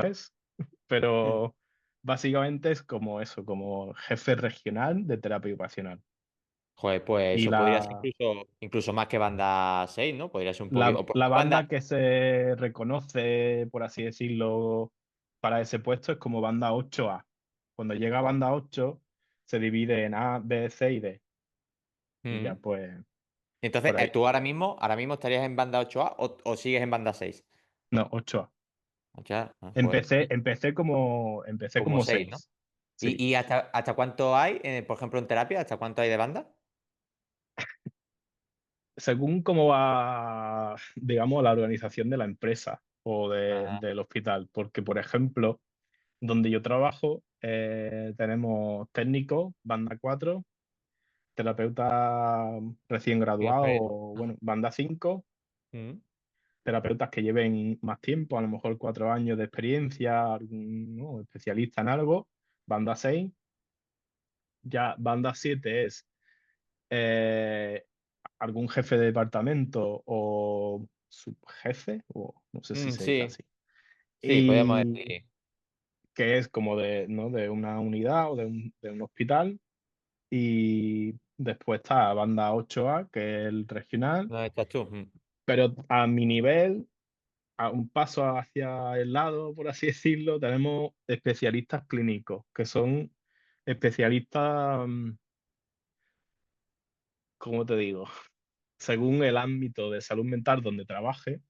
es, Mm. pero básicamente es como eso, como jefe regional de terapia ocupacional. Joder, pues Y eso podría ser incluso más que banda 6, ¿no? Podría ser un poquito. O por la lo menos banda. banda que se reconoce, por así decirlo, para ese puesto es como banda 8A. Cuando llega a banda 8 se divide en A, B, C y D. Y ya Mm. pues Entonces, por ahí. ¿tú ahora mismo estarías en banda 8A o sigues en banda 6? No, 8A. 8A, joder. Empecé como Como 6, ¿no? 6. Sí. ¿Y hasta cuánto hay, por ejemplo, en terapia? ¿Hasta cuánto hay de banda? Según cómo va, digamos, la organización de la empresa o Ah, del hospital. Porque, por ejemplo, donde yo trabajo, tenemos técnicos, banda 4, terapeutas recién sin graduados experiencia. o, Ah. bueno, banda 5, Mm. terapeutas que lleven más tiempo, a lo mejor 4 años de experiencia, ¿no? Especialista en algo, banda 6. Ya banda 7 es eh, algún jefe de departamento o subjefe, o no sé si se dice Sí, así. sí, podríamos Y decir. que es como ¿no? de una unidad o de un hospital. Y después está banda 8A, que es el regional. ¿Dónde estás tú? Mm. Pero a mi nivel, a un paso hacia el lado, por así decirlo, tenemos especialistas clínicos, que son especialistas, ¿cómo te digo? Según el ámbito de salud mental donde trabaje,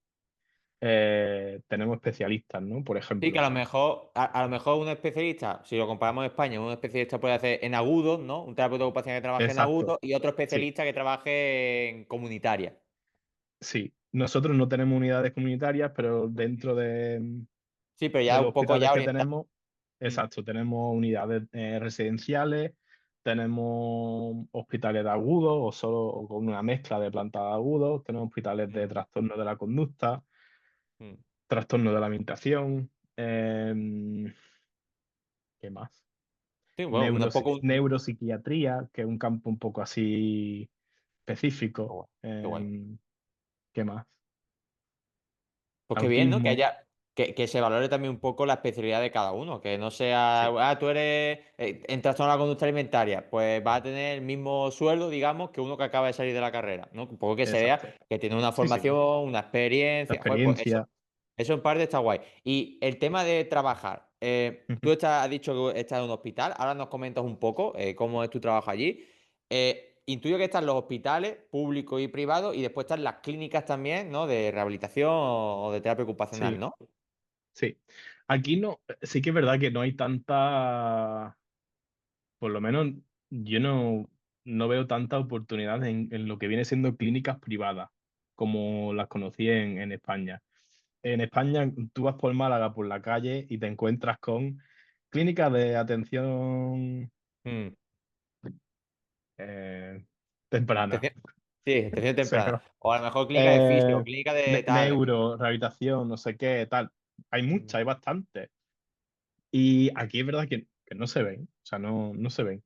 tenemos especialistas, ¿no? Por Sí, que ejemplo. a lo mejor un especialista, si lo comparamos en España, un especialista puede hacer en agudos, ¿no? Un terapeuta ocupacional que trabaje en Exacto, agudos y otro sí, especialista que trabaje en comunitaria. sí. Nosotros no tenemos unidades comunitarias, pero dentro Sí, pero de ya los un poco hospitales ya que orientado. tenemos, Mm, exacto, tenemos unidades residenciales, tenemos hospitales de agudos o solo o con una mezcla de plantas de agudos, tenemos hospitales de mm, trastorno de la conducta, mm. trastorno de la alimentación, ¿qué más? Sí, bueno, un poco Neuropsiquiatría, que es un campo un poco así Qué específico. guay, qué guay. ¿Qué más? Pues qué bien, ¿no? Que Autismo. haya. que se valore también un poco la especialidad de cada uno, que no sea, Sí, tú eres en trastorno de la conducta alimentaria, pues vas a tener el mismo sueldo, digamos, que uno que acaba de salir de la carrera, ¿no? Un poco que se vea exacto. que tiene una Sí, sí. formación, una La experiencia, joder, pues experiencia. eso en parte está guay. Y el tema de trabajar, Ujú. tú has dicho que estás en un hospital, ahora nos comentas un poco cómo es tu trabajo allí. Intuyo que están los hospitales públicos y privados y después están las clínicas también, ¿no? De rehabilitación o de terapia ocupacional, Sí, ¿no? sí. Aquí no, sí que es verdad que no hay tanta, por lo menos yo no veo tanta oportunidad en lo que viene siendo clínicas privadas, como las conocí en España. En España, tú vas por Málaga por la calle y te encuentras con clínicas de atención Mm. eh, temprana. Atención, sí, atención temprana. Cero. O a lo mejor clínica de fisio, clínica de tal. Neuro, rehabilitación, no sé qué, tal. Hay muchas, Mm, hay bastantes. Y aquí es verdad que no se ven, o sea, no se ven.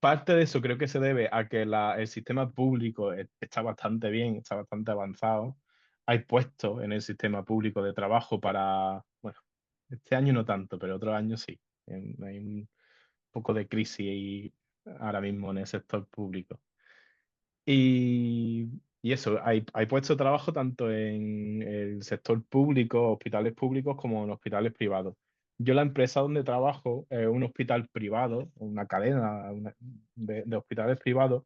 Parte de eso creo que se debe a que el sistema público está bastante bien, está bastante avanzado. Hay puestos en el sistema público de trabajo para, bueno, este año no tanto, pero otros años sí. Hay un poco de crisis ahora mismo en el sector público. Y eso, hay puestos de trabajo tanto en el sector público, hospitales públicos, como en hospitales privados. Yo la empresa donde trabajo es un hospital privado, una cadena de hospitales privados,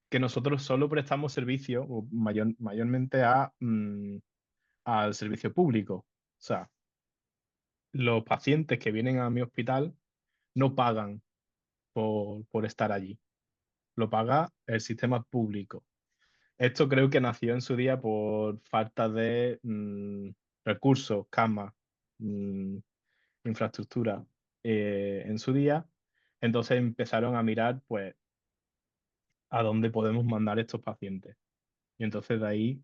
que nosotros solo prestamos servicio o mayormente al servicio público. O sea, los pacientes que vienen a mi hospital no pagan por estar allí, lo paga el sistema público. Esto creo que nació en su día por falta de recursos, camas, mm, infraestructura en su día. Entonces empezaron a mirar, pues, a dónde podemos mandar estos pacientes. Y entonces de ahí,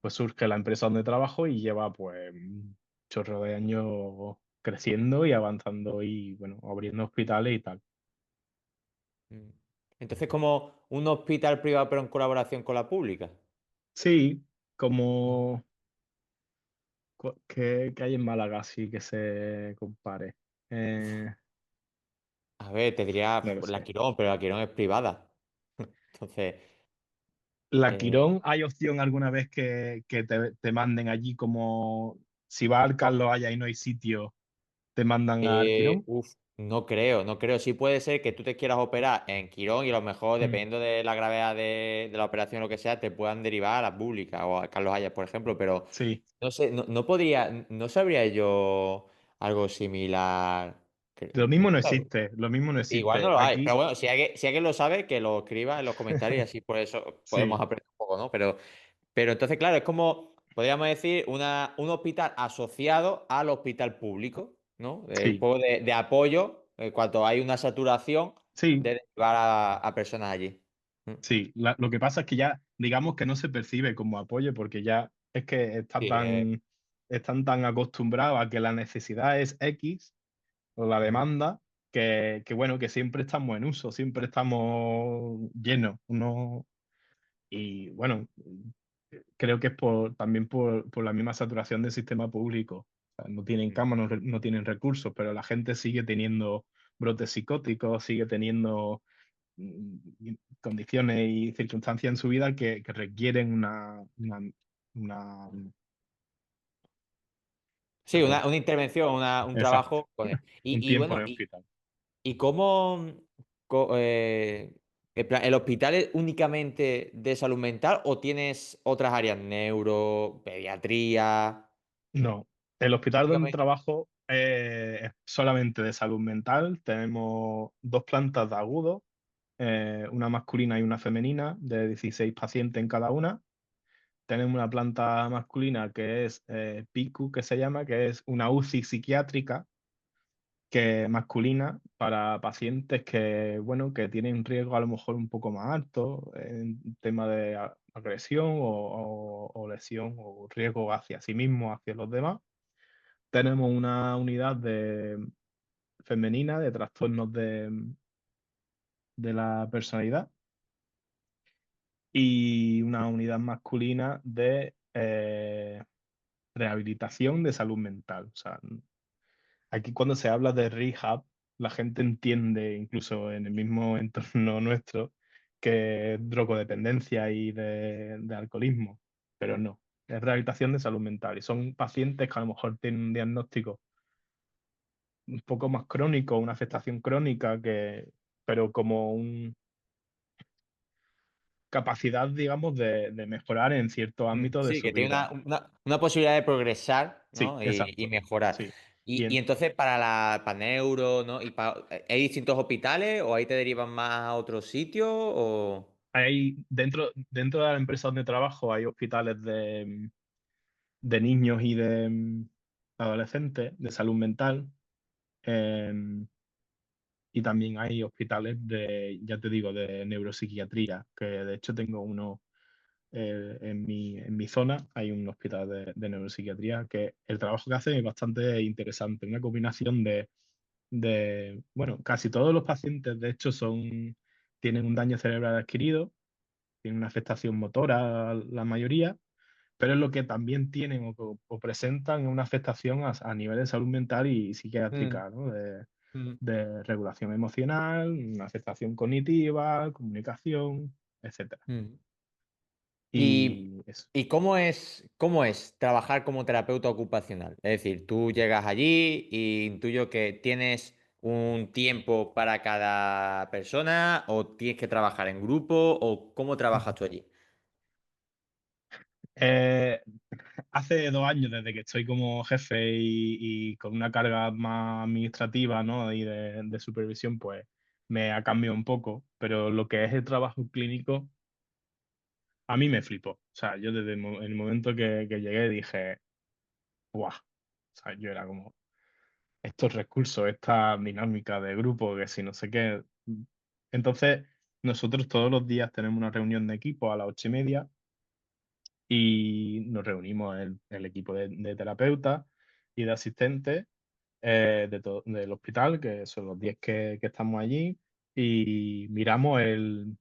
pues surge la empresa donde trabajo y lleva, pues, un chorro de años creciendo y avanzando y, bueno, abriendo hospitales y tal. mm. Entonces, como un hospital privado, pero en colaboración con la pública. Sí, Mm. como que hay en Málaga, sí que se compare. Eh, A ver, te diría no lo la sé. Quirón, pero la Quirón es privada. Entonces, La eh, Quirón, ¿hay opción alguna vez que te manden allí como si vas al Carlos Haya y no hay sitio, te mandan al Quirón? no creo. Sí puede ser que tú te quieras operar en Quirón y a lo mejor, Mm, dependiendo de la gravedad de la operación o lo que sea, te puedan derivar a la pública o a Carlos Hayas, por ejemplo, pero sí, no sé, no sabría yo algo similar. lo No mismo no sabría. existe, lo mismo no Igual no existe. lo hay, pero Aquí, bueno, si alguien lo sabe, que lo escriba en los comentarios y así por eso podemos sí, aprender un poco, ¿no? Pero entonces, claro, es como, podríamos decir, un hospital asociado al hospital público, ¿no? Un sí, poco de apoyo cuando hay una saturación sí, de llevar a personas allí. Mm. sí. Lo que pasa es que ya, digamos que no se percibe como apoyo porque ya es que Sí, están tan acostumbrados a que la necesidad es X o la ujú. demanda, bueno, que siempre estamos en uso, siempre estamos llenos. Y bueno, creo que es también por la misma saturación del sistema público. O sea, no tienen Mm. cama, no tienen recursos, pero la gente sigue teniendo brotes psicóticos, sigue teniendo condiciones y circunstancias en su vida que requieren una, Sí, perdón, una intervención, un exacto, trabajo con él. un Y tiempo en bueno, el y, hospital. y cómo en plan, ¿el hospital es únicamente de salud mental o tienes otras áreas, neuro, pediatría? No, el hospital donde Únicamente. trabajo es solamente de salud mental. Tenemos dos plantas de agudo, una masculina y una femenina, de 16 pacientes en cada una. Tenemos una planta masculina que es PICU, que se llama, que es una UCI psiquiátrica, que es masculina para pacientes que, bueno, que tienen riesgo a lo mejor un poco más alto en tema de agresión o lesión o riesgo hacia sí mismo, hacia los demás. Tenemos una unidad femenina de trastornos de la personalidad y una unidad masculina de rehabilitación de salud mental. O sea, aquí cuando se habla de rehab, la gente entiende, incluso en el mismo entorno nuestro, que es drogodependencia y de alcoholismo, pero no, es rehabilitación de salud mental y son pacientes que a lo mejor tienen un diagnóstico un poco más crónico, una afectación crónica, pero como una capacidad, digamos, de mejorar en ciertos ámbitos de Sí, su que tiene vida. una posibilidad de progresar, Sí, ¿no? Y exacto. mejorar. Sí. Y Y entonces para neuro, ¿no? ¿Hay distintos hospitales o ahí te derivan más a otro sitio? O... hay, dentro de la empresa donde trabajo hay hospitales de niños y de adolescentes de salud mental. em, y también hay hospitales ya te digo, de neuropsiquiatría, que de hecho tengo uno en mi zona, hay un hospital de neuropsiquiatría que el trabajo que hacen es bastante interesante, una combinación bueno, casi todos los pacientes de hecho tienen un daño cerebral adquirido, tienen una afectación motora la mayoría, pero es lo que también tienen o presentan una afectación a nivel de salud mental y Mm, psiquiátrica, ¿no? mm, De regulación emocional, una afectación cognitiva, comunicación, etcétera. mm. ¿Y, Y eso. y cómo es trabajar como terapeuta ocupacional? Es decir, tú llegas allí y intuyo que tienes un tiempo para cada persona o tienes que trabajar en grupo o cómo trabajas tú allí. Eh, hace 2 años, desde que estoy como jefe y con una carga más administrativa, ¿no? Y de supervisión, pues me ha cambiado un poco, pero lo que es el trabajo clínico, a mí me flipó. O sea, yo desde el momento que llegué dije, ¡guau! O sea, yo era como, estos recursos, esta dinámica de grupo, que si no sé qué. Entonces, nosotros todos los días tenemos una reunión de equipo a las 8:30 y nos reunimos el equipo de terapeutas y de asistentes del hospital, que son los 10 que estamos allí, y miramos el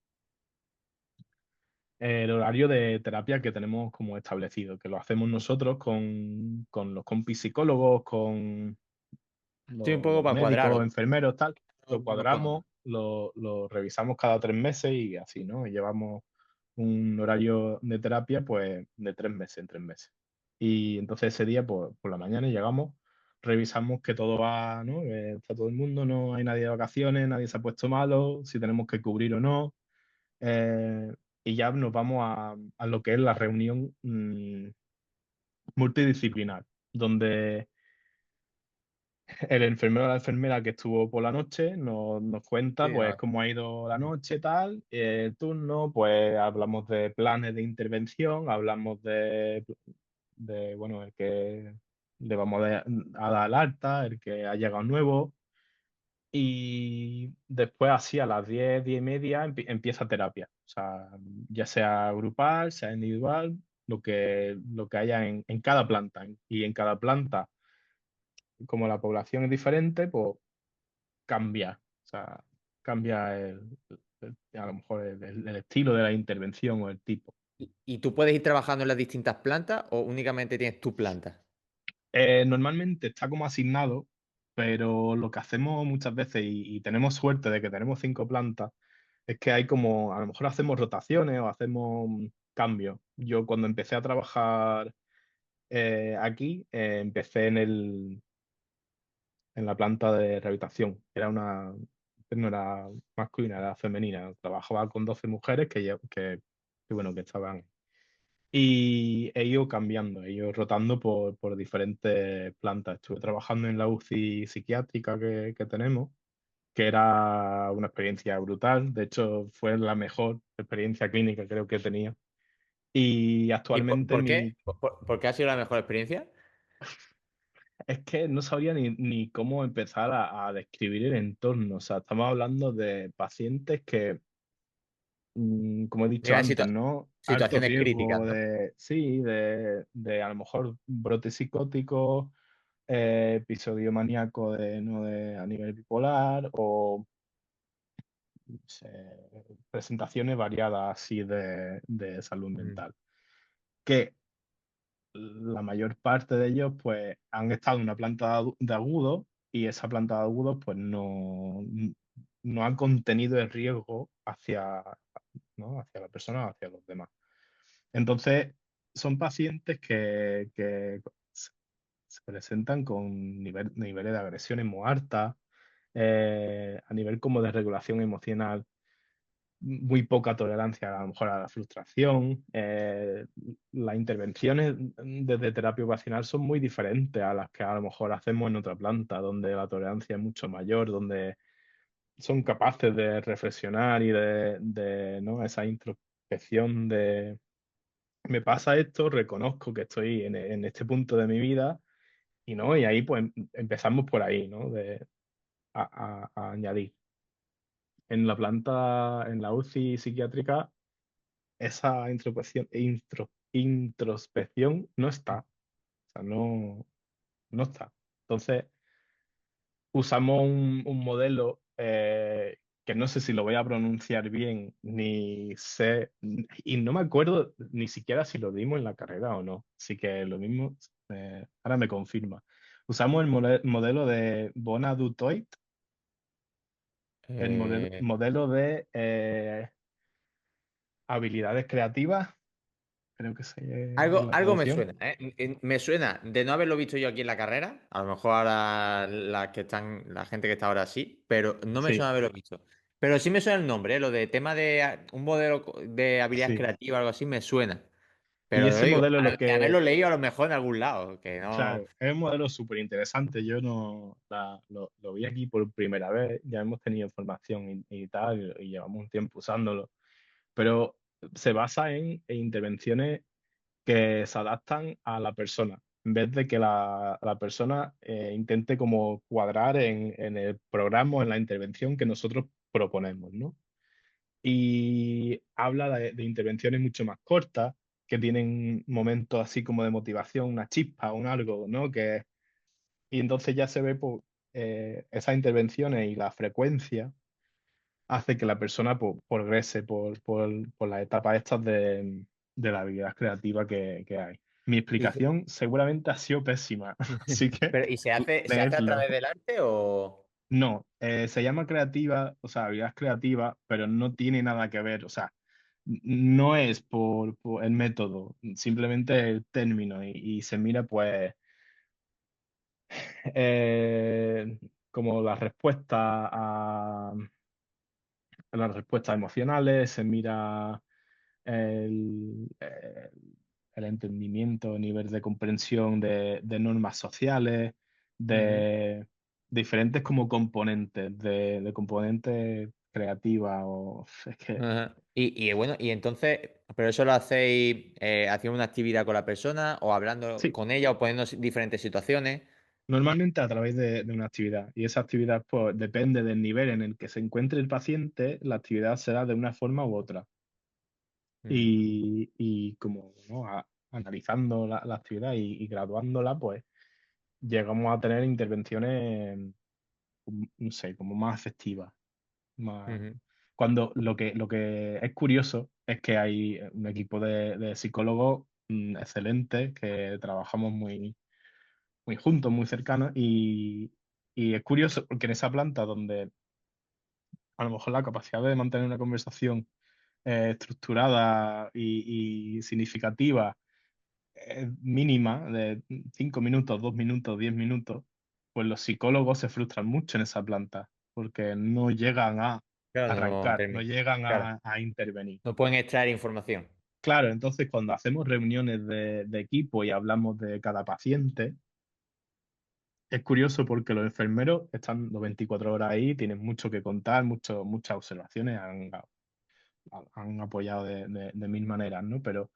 horario de terapia que tenemos como establecido, que lo hacemos nosotros con los compis psicólogos, con Estoy un poco los para médicos, cuadraros. enfermeros, tal, lo No los conozco. cuadramos, lo revisamos cada 3 meses y así, ¿no? Y llevamos un horario de terapia, pues, de 3 meses en 3 meses. Y entonces ese día, pues, por la mañana llegamos, revisamos que todo va, ¿no? Que está todo el mundo, no hay nadie de vacaciones, nadie se ha puesto malo, si tenemos que cubrir o no. eh, y ya nos vamos a lo que es la reunión multidisciplinar, donde el enfermero o la enfermera que estuvo por la noche nos cuenta Sí, pues cómo ha ido la noche, tal, el turno, pues hablamos de planes de intervención, hablamos bueno, el que le vamos a dar el alta, el que ha llegado nuevo, y después así a las 10, 10:30 empieza terapia, o sea, ya sea grupal, sea individual, lo que haya en cada planta, y en cada planta, como la población es diferente, pues cambia, o sea, cambia a lo mejor el estilo de la intervención o el tipo. ¿Y tú puedes ir trabajando en las distintas plantas o únicamente tienes tu planta? Normalmente está como asignado, pero lo que hacemos muchas veces, y tenemos suerte de que tenemos 5 plantas, es que hay como, a lo mejor hacemos rotaciones o hacemos cambios. Yo cuando empecé a trabajar aquí, empecé en la planta de rehabilitación. No era masculina, era femenina. Trabajaba con 12 mujeres bueno, que estaban. Y he ido cambiando, he ido rotando por diferentes plantas. Estuve trabajando en la UCI psiquiátrica que tenemos, que era una experiencia brutal. De hecho, fue la mejor experiencia clínica creo que he tenido. Y ¿Y actualmente por qué? ¿Por qué ha sido la mejor experiencia? es que no sabría ni cómo empezar a describir el entorno. O sea, estamos hablando de pacientes que, como he dicho Llega antes, ¿no? Alto situaciones críticas, riesgo ¿no? sí, de a lo mejor brote psicótico, episodio maníaco ¿no? A nivel bipolar o no sé, presentaciones variadas así de salud Mm. mental. Que la mayor parte de ellos pues han estado en una planta de agudos y esa planta de agudos pues no ha contenido el riesgo hacia, ¿no? hacia la persona o hacia los demás. Entonces, son pacientes que se presentan con niveles de agresiones muy altas, a nivel como de regulación emocional, muy poca tolerancia a lo mejor a la frustración. Las intervenciones desde terapia ocupacional son muy diferentes a las que a lo mejor hacemos en otra planta, donde la tolerancia es mucho mayor, donde son capaces de reflexionar y ¿no? esa introspección de me pasa esto, reconozco que estoy en este punto de mi vida y no, y ahí pues empezamos por ahí, ¿no? A añadir. En la planta, en la UCI psiquiátrica, esa introspección no está. O sea, no está. Entonces, usamos un modelo que no sé si lo voy a pronunciar bien, ni sé, y no me acuerdo ni siquiera si lo dimos en la carrera o no. Así que lo mismo, ahora me confirma. Usamos el modelo de Bona Du Toit, el Eh, modelo de habilidades creativas, creo que es algo, la algo me traducción. suena, ¿eh? Me suena de no haberlo visto yo aquí en la carrera. A lo mejor ahora la gente que está ahora sí, pero no me Sí, suena haberlo visto. Pero sí me suena el nombre, ¿eh? Lo de tema de un modelo de habilidades sí. creativas, algo así, me suena. Y Pero lo ese digo, modelo lo de haberlo que, leído a lo mejor en algún lado, que no. claro, es un modelo súper interesante. Yo no lo vi aquí por primera vez, ya hemos tenido formación y tal, y llevamos un tiempo usándolo, pero se basa en intervenciones que se adaptan a la persona, en vez de que la persona intente como cuadrar en el programa o en la intervención que nosotros proponemos, ¿no? Y habla de intervenciones mucho más cortas, que tienen momentos así como de motivación, una chispa, un algo, ¿no? Y entonces ya se ve pues, esas intervenciones y la frecuencia hace que la persona pues, progrese por las etapas estas de la habilidad creativa que hay. Mi Y que- explicación seguramente ha sido pésima, así que pero, ¿y se hace a leedlo. través del arte o? No, se llama creativa, o sea, habilidad creativa, pero no tiene nada que ver, o sea, no es por el método, simplemente el término y se mira pues eh, como la respuesta a las respuestas emocionales, se mira el, eh, el entendimiento, nivel de comprensión de normas sociales, Ujú. de diferentes como componentes, de componentes creativas o es que Ajá. Y bueno, y entonces, ¿pero eso lo hacéis haciendo una actividad con la persona o hablando sí, con ella o poniendo diferentes situaciones? normalmente a través de una actividad y esa actividad pues depende del nivel en el que se encuentre el paciente, la actividad será de una forma u otra. Mm, Y como ¿no? Analizando la actividad y graduándola, pues llegamos a tener intervenciones, no sé, como más efectivas. Más... ujú, Cuando lo que es curioso es que hay un equipo de psicólogos excelentes que trabajamos muy juntos, muy cercanos y es curioso porque en esa planta donde a lo mejor la capacidad de mantener una conversación estructurada y significativa mínima de 5 minutos, 2 minutos, 10 minutos, pues los psicólogos se frustran mucho en esa planta porque no llegan a claro, no arrancar, no termina. llegan Claro, a intervenir. no pueden extraer información. Claro, entonces cuando hacemos reuniones de equipo y hablamos de cada paciente, es curioso porque los enfermeros están los 24 horas ahí, tienen mucho que contar, muchas observaciones, han apoyado de mil maneras, ¿no? Pero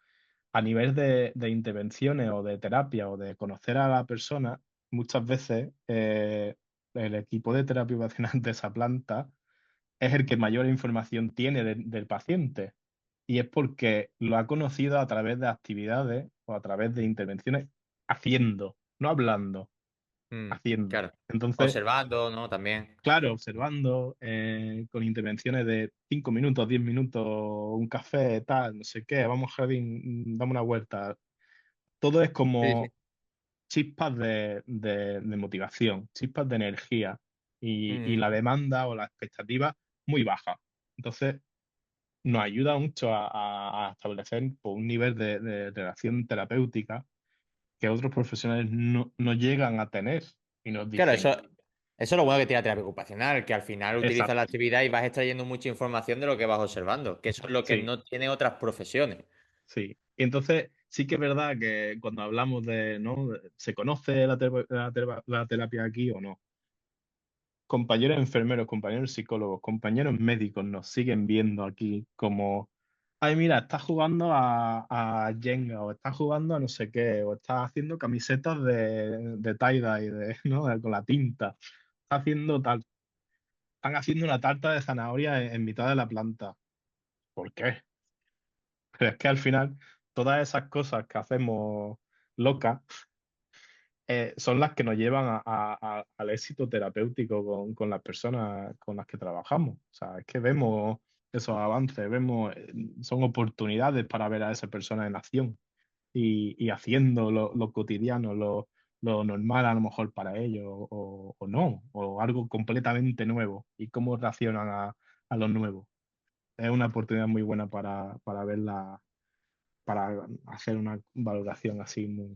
a nivel de intervenciones o de terapia o de conocer a la persona, muchas veces el equipo de terapia ocupacional de esa planta es el que mayor información tiene del paciente. Y es porque lo ha conocido a través de actividades o a través de intervenciones haciendo, no hablando, Mm, haciendo. claro. Entonces, Observando, ¿no? También. claro, observando, con intervenciones de 5 minutos, 10 minutos, un café, tal, no sé qué, vamos al jardín, dame una vuelta. todo es Sí, sí. como chispas de motivación, chispas de energía y Ujú. la demanda o la expectativa muy baja. Entonces, nos ayuda mucho a establecer pues, un nivel de relación terapéutica que otros profesionales no llegan a tener y nos Claro, dicen, eso es lo bueno que tiene la terapia ocupacional, que al final utilizas la exacto, actividad y vas extrayendo mucha información de lo que vas observando, que eso es lo que sí, no tiene otras profesiones. sí. Y entonces sí que es verdad que cuando hablamos de, ¿no? ¿Se conoce la terapia aquí o no? Compañeros enfermeros, compañeros psicólogos, compañeros médicos nos siguen viendo aquí como, ay, mira, estás jugando a Jenga o estás jugando a no sé qué, o estás haciendo camisetas de tie-dye, ¿no? Con la tinta. Estás haciendo tal, están haciendo una tarta de zanahoria en mitad de la planta. ¿Por qué? Pero es que al final todas esas cosas que hacemos locas son las que nos llevan al éxito terapéutico con las personas con las que trabajamos. O sea, es que vemos esos avances, vemos, son oportunidades para ver a esa persona en acción y haciendo lo cotidiano, lo normal a lo mejor para ellos o no, o algo completamente nuevo y cómo reaccionan a lo nuevo. Es una oportunidad muy buena para verla, para hacer una valoración así muy...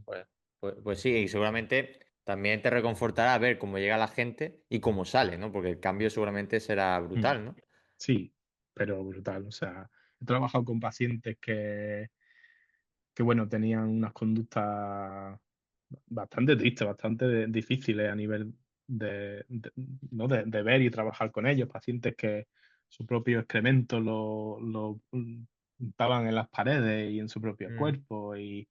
Pues sí, y seguramente también te reconfortará ver cómo llega la gente y cómo sale, ¿no? Porque el cambio seguramente será Mm. brutal, ¿no? Sí, pero brutal. O sea, he trabajado con pacientes que bueno, tenían unas conductas bastante tristes, bastante difíciles a nivel ¿no? de ver y trabajar con ellos. Pacientes que su propio excremento lo untaban en las paredes y en su propio Mm. cuerpo. Y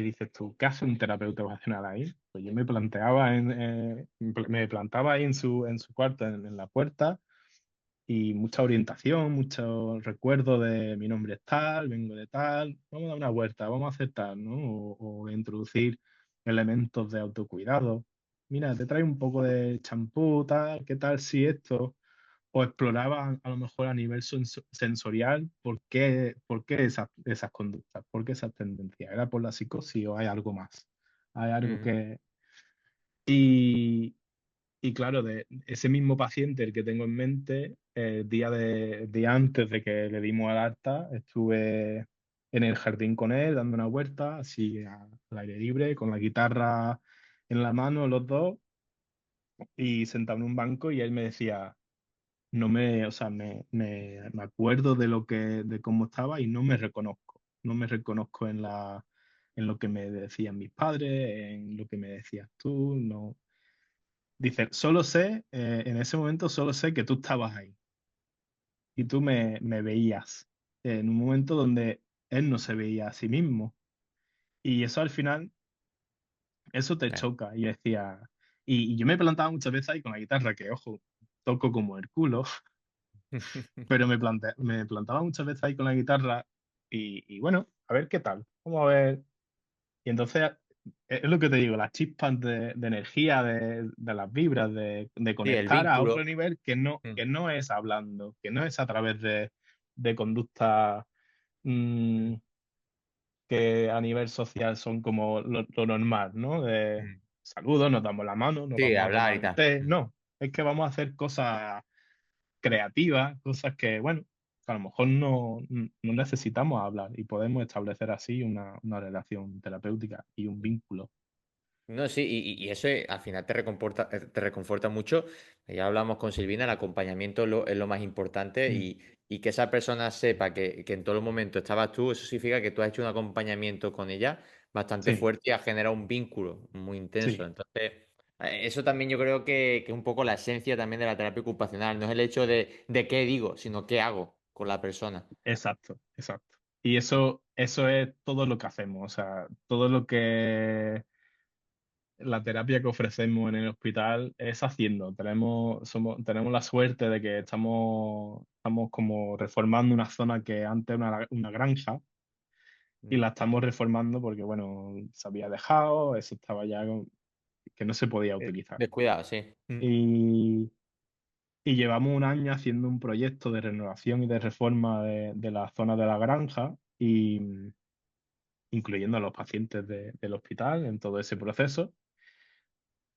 dices tú, ¿qué hace un terapeuta ocupacional ahí? Pues yo me planteaba me plantaba ahí en su cuarto, en la puerta y mucha orientación, mucho recuerdo de mi nombre es tal, vengo de tal, vamos a dar una vuelta, vamos a hacer tal, ¿no? O introducir elementos de autocuidado. Mira, te trae un poco de champú, tal, ¿qué tal si esto? O exploraba a lo mejor a nivel sensorial por qué esas conductas, por qué esas tendencias. ¿Era por la psicosis o hay algo más? Hay algo Mm. que... Y, y claro, de ese mismo paciente, el que tengo en mente, el día antes de que le dimos al alta, estuve en el jardín con él, dando una vuelta, así al aire libre, con la guitarra en la mano, los dos, y sentado en un banco, y él me decía, o sea, me acuerdo de cómo estaba y no me reconozco. No me reconozco en lo que me decían mis padres, en lo que me decías tú, no. Dice, en ese momento solo sé que tú estabas ahí y tú me veías en un momento donde él no se veía a sí mismo. Y eso al final, eso te Eh. choca. Y decía, y yo me plantaba muchas veces ahí con la guitarra, que ojo, toco como el culo, pero me plantaba muchas veces ahí con la guitarra y bueno, a ver qué tal, vamos a ver. Y entonces es lo que te digo, las chispas de energía, de las vibras, de Sí, el conectar a otro vínculo. nivel que no, Mm. que no es hablando, que no es a través de conductas mm, que a nivel social son como lo normal, ¿no? De Mm. saludos, nos damos la mano, nos Sí, vamos a hablar tomar y un tal. té. Mm. No, es que vamos a hacer cosas creativas, cosas que, bueno, que a lo mejor no necesitamos hablar y podemos establecer así una relación terapéutica y un vínculo. No, sí, y eso al final te reconforta mucho. Ya hablamos con Silvina, el acompañamiento es lo más importante Mm, y que esa persona sepa que en todo momento estabas tú, eso significa que tú has hecho un acompañamiento con ella bastante sí, fuerte y has generado un vínculo muy intenso. sí, Entonces, eso también yo creo que es un poco la esencia también de la terapia ocupacional. No es el hecho de qué digo, sino qué hago con la persona. exacto, exacto. Y eso es todo lo que hacemos, o sea, todo lo que la terapia que ofrecemos en el hospital es haciendo. Tenemos la suerte de que estamos como reformando una zona que antes era una granja y Mm. la estamos reformando porque, bueno, se había dejado, eso estaba ya que no se podía utilizar. Descuidado, sí. Mm. Y, y llevamos un año haciendo un proyecto de renovación y de reforma de la zona de la granja incluyendo a los pacientes del hospital en todo ese proceso.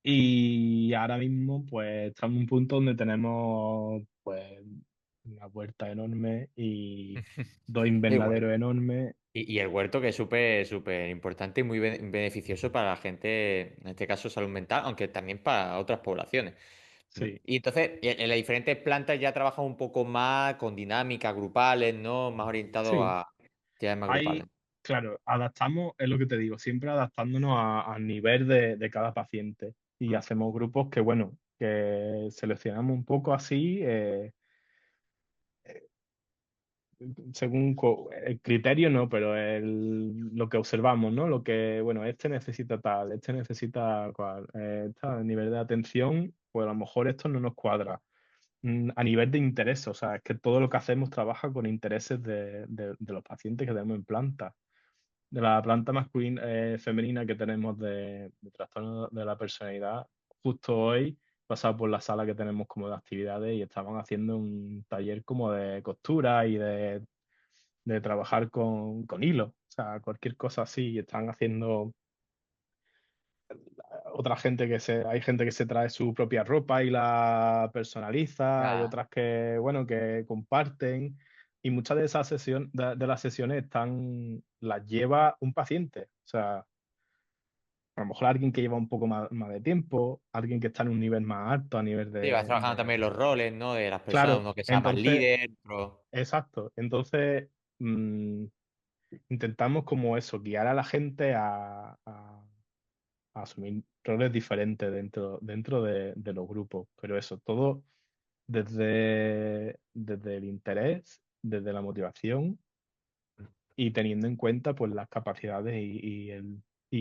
Y ahora mismo, pues, estamos en un punto donde tenemos, pues, una huerta enorme y dos Igual. invernaderos enormes. Y el huerto que es súper, súper importante y muy beneficioso para la gente, en este caso salud mental, aunque también para otras poblaciones, ¿no? Sí, Y entonces, en las diferentes plantas ya trabajas un poco más con dinámicas grupales, ¿no? Más orientado sí. a actividades más grupales. Hay, claro, adaptamos, es lo que te digo, siempre adaptándonos al nivel de cada paciente. Y hacemos grupos que, bueno, que seleccionamos un poco así, según el criterio, no, pero lo que observamos, ¿no? Lo que, bueno, este necesita tal, este necesita cual, a nivel de atención, pues a lo mejor esto no nos cuadra. A nivel de interés, o sea, es que todo lo que hacemos trabaja con intereses de los pacientes que tenemos en planta. De la planta masculina, femenina que tenemos de trastorno de la personalidad, justo hoy he pasado por la sala que tenemos como de actividades y estaban haciendo un taller como de costura y de trabajar con hilo, o sea, cualquier cosa así, y están haciendo otra gente hay gente que se trae su propia ropa y la personaliza, hay Ya. otras que, bueno, que comparten, y muchas de esas de las sesiones las lleva un paciente, o sea, a lo mejor alguien que lleva un poco más de tiempo, alguien que está en un nivel más alto a nivel Sí, vas trabajando también los roles, ¿no? De las personas, Claro, uno que sea más entonces, líder, otro... exacto, entonces mm, intentamos como eso, guiar a la gente a asumir roles diferentes dentro de los grupos, pero eso, todo desde el interés, desde la motivación y teniendo en cuenta pues las capacidades y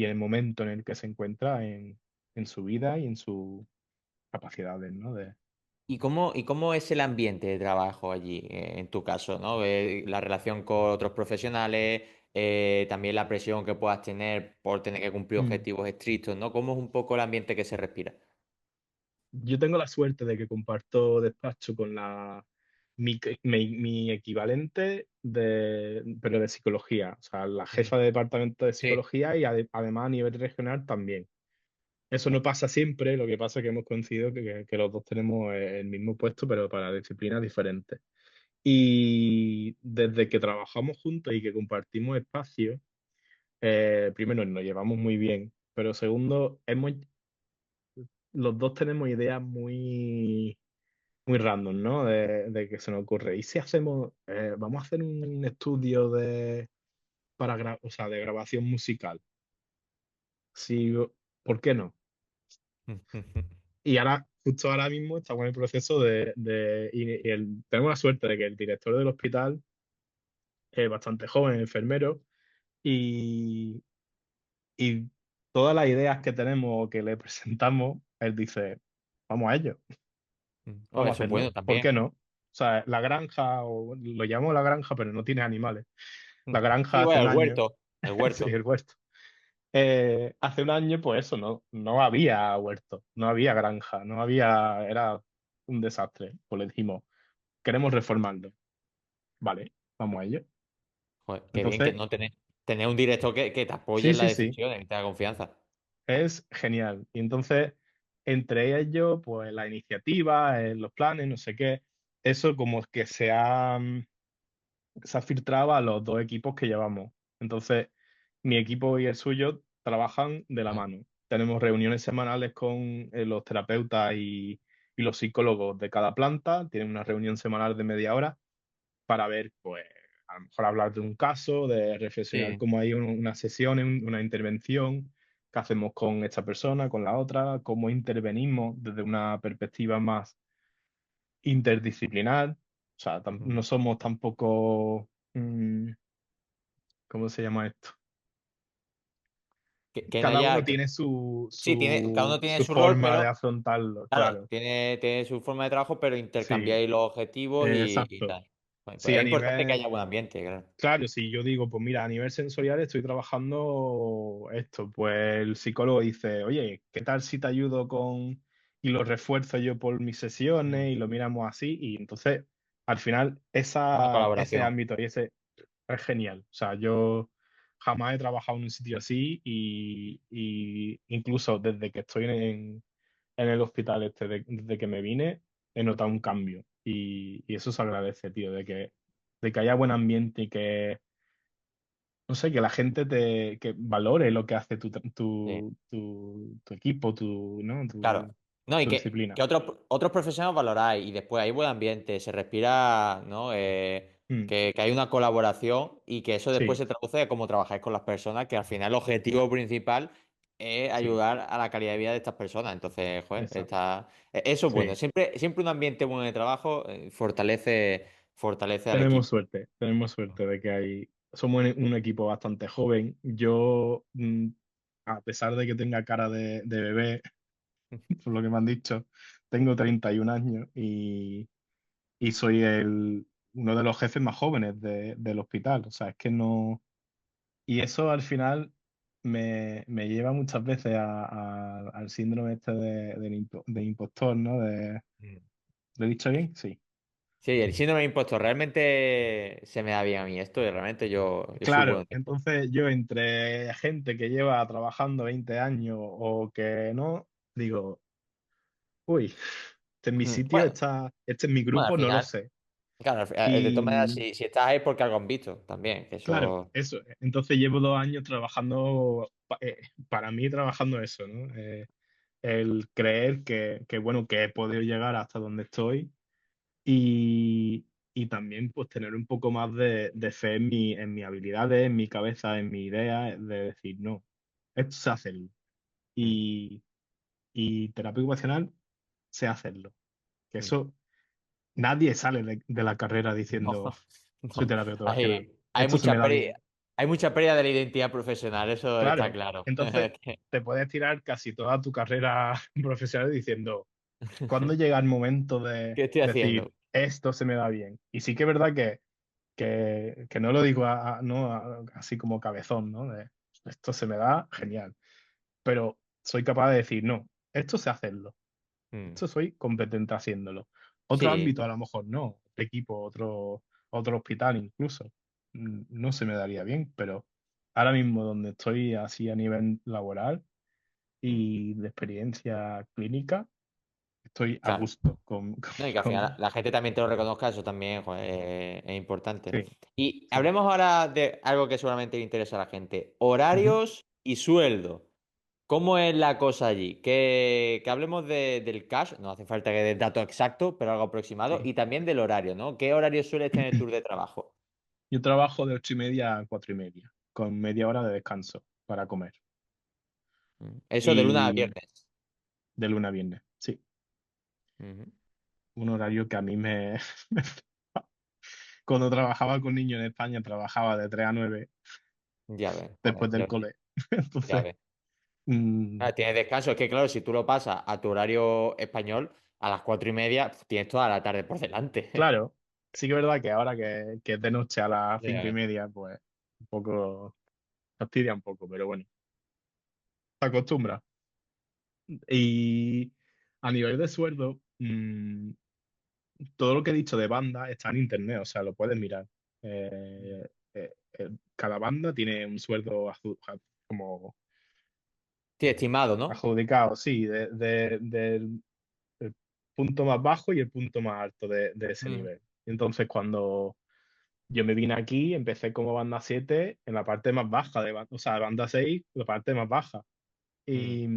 el momento en el que se encuentra en su vida y en sus capacidades, ¿no? Y cómo es el ambiente de trabajo allí, en tu caso, ¿no? La relación con otros profesionales, también la presión que puedas tener por tener que cumplir Mm. objetivos estrictos, ¿no? ¿Cómo es un poco el ambiente que se respira? Yo tengo la suerte de que comparto despacho con mi equivalente pero de psicología, o sea, la Ujú. jefa de departamento de Sí. psicología y además a nivel regional también. Eso no pasa siempre, lo que pasa es que hemos coincidido que los dos tenemos el mismo puesto, pero para disciplinas diferentes. Y desde que trabajamos juntos y que compartimos espacio, primero nos llevamos muy bien, pero segundo, los dos tenemos ideas muy random, ¿no? De que se nos ocurre. ¿Y si hacemos, vamos a hacer un estudio o sea, de grabación musical? Sí, ¿por qué no? Y ahora, justo ahora mismo, estamos en el proceso tenemos la suerte de que el director del hospital es bastante joven, enfermero, y, y todas las ideas que tenemos o que le presentamos, él dice, vamos a ello, Hombre, vamos a eso es bueno hacerlo, ¿por también. qué no? O sea, la granja, o lo llamamos la granja, pero no tiene animales. La granja Sí, hace bueno, un el año, huerto, el sí, huerto. el huerto. Hace un año, pues eso, no había huerto, no había granja, era un desastre. Pues le dijimos, queremos reformarlo. Vale, vamos a ello. Joder, qué bien que Entonces, no tener un director que te apoye sí, en las sí, sí, decisiones, que te da confianza. es genial. Y entonces, entre ellos, pues la iniciativa, los planes, no sé qué, eso como que se ha filtrado a los dos equipos que llevamos. Entonces, mi equipo y el suyo trabajan de la Ah, mano. Tenemos reuniones semanales con los terapeutas y los psicólogos de cada planta. Tienen una reunión semanal de media hora para ver, pues, a lo mejor hablar de un caso, de reflexionar sí. cómo hay una sesión, una intervención, qué hacemos con esta persona, con la otra, cómo intervenimos desde una perspectiva más interdisciplinar. O sea, no somos tampoco, ¿cómo se llama esto? Que no Cada uno haya. tiene su, Sí, cada su, uno tiene su su rol, forma de pero afrontarlo, claro, claro. tiene su forma de trabajo, pero Sí, intercambiáis los objetivos y exacto. tal. Pues Sí, es a importante que nivel, haya buen ambiente, claro. claro, si yo digo, pues mira, a nivel sensorial estoy trabajando esto, pues el psicólogo dice, oye, ¿qué tal si te ayudo y lo refuerzo yo por mis Mm. sesiones y lo miramos así? Y entonces, al final, Una ese colaboración. ámbito y ese es genial. O sea, yo jamás he trabajado en un sitio así y incluso desde que estoy en el hospital desde que me vine, he notado un cambio y eso se agradece, tío, de que haya buen ambiente y que, no sé, que la gente que valore lo que hace Sí. tu equipo, ¿no? Claro. No, y Tu que disciplina. otros profesionales valoráis y después hay buen ambiente, se respira, ¿no? Mm, Que hay una colaboración y que eso después sí, se traduce a cómo trabajáis con las personas, que al final el objetivo principal es sí, ayudar a la calidad de vida de estas personas. Entonces, joder, exacto. eso es bueno. Sí. Siempre un ambiente bueno de trabajo fortalece al equipo. Tenemos suerte de que somos un equipo bastante joven. Yo, a pesar de que tenga cara de bebé, por lo que me han dicho, tengo 31 años y soy uno de los jefes más jóvenes del hospital. O sea, es que no. Y eso al final me lleva muchas veces al síndrome este de impostor, ¿no? Mm. ¿Lo he dicho bien? Sí. Sí, el síndrome de impostor realmente se me da bien a mí esto y realmente yo soy bueno Claro, en esto. entonces yo entre gente que lleva trabajando 20 años o que no, digo, uy, este es mi sitio, Bueno, este es mi bueno, al grupo, no lo final. sé. Claro, de todas maneras, Y si estás ahí es porque algo han visto también, que claro, eso... eso. Entonces llevo 2 años trabajando, para mí trabajando eso, ¿no? El creer bueno, que he podido llegar hasta donde estoy y también pues tener un poco más de fe en mis habilidades, en mi cabeza, en mi idea, de decir, no, esto sé hacerlo. Mm, Y, y terapia ocupacional sé hacerlo. Que mm. eso, nadie sale de la carrera No, diciendo, soy no. terapeuta ocupacional. Hay Esto se me mucha da bien. hay mucha pérdida de la identidad profesional, eso está Claro. claro. Entonces, te puedes tirar casi toda tu carrera profesional diciendo, ¿cuándo llega el momento de ¿Qué estoy decir, haciendo? esto se me da bien? Y sí que es verdad que no lo digo no, así como cabezón, ¿no? De, esto se me da genial. Pero soy capaz de decir, no, esto sé hacerlo. Mm. Esto soy competente haciéndolo. Otro Sí, ámbito a lo mejor no, otro equipo, otro hospital incluso, no se me daría bien, pero ahora mismo donde estoy así a nivel laboral mm, y de experiencia clínica, estoy a claro. gusto No, y que al final la gente también te lo reconozca, eso también joder, es importante. sí, Y sí. hablemos ahora de algo que seguramente le interesa a la gente, Ujú, horarios y sueldo. ¿Cómo es la cosa allí? Que hablemos del cash, no hace falta que dé dato exacto, pero algo aproximado, sí. y también del horario, ¿no? ¿Qué horario sueles tener tú de trabajo? Yo trabajo de 8:30 a 4:30, con media hora de descanso para comer. Eso de lunes a Y viernes. de lunes a viernes, sí. Ujú. Un horario que a mí Cuando trabajaba con niños en España, trabajaba de 3 a 9 Ya ves, joder, después del cole. ya Entonces, ves. mm, Ah, tienes descanso, es que claro, si tú lo pasas a tu horario español, a las 4:30, tienes toda la tarde por delante. claro, sí que es verdad que ahora que es de noche a las Ya cinco y ves. media, pues un poco fastidia un poco, pero bueno, se acostumbra. Y a nivel de sueldo, todo lo que he dicho de banda está en internet, o sea, lo puedes mirar. Cada banda tiene un sueldo como Sí, estimado, ¿no? adjudicado, sí, del punto más bajo y el punto más alto de ese Mm, nivel. Entonces, cuando yo me vine aquí, empecé como banda 7 en la parte más baja, o sea, banda 6 la parte más baja. mm. Y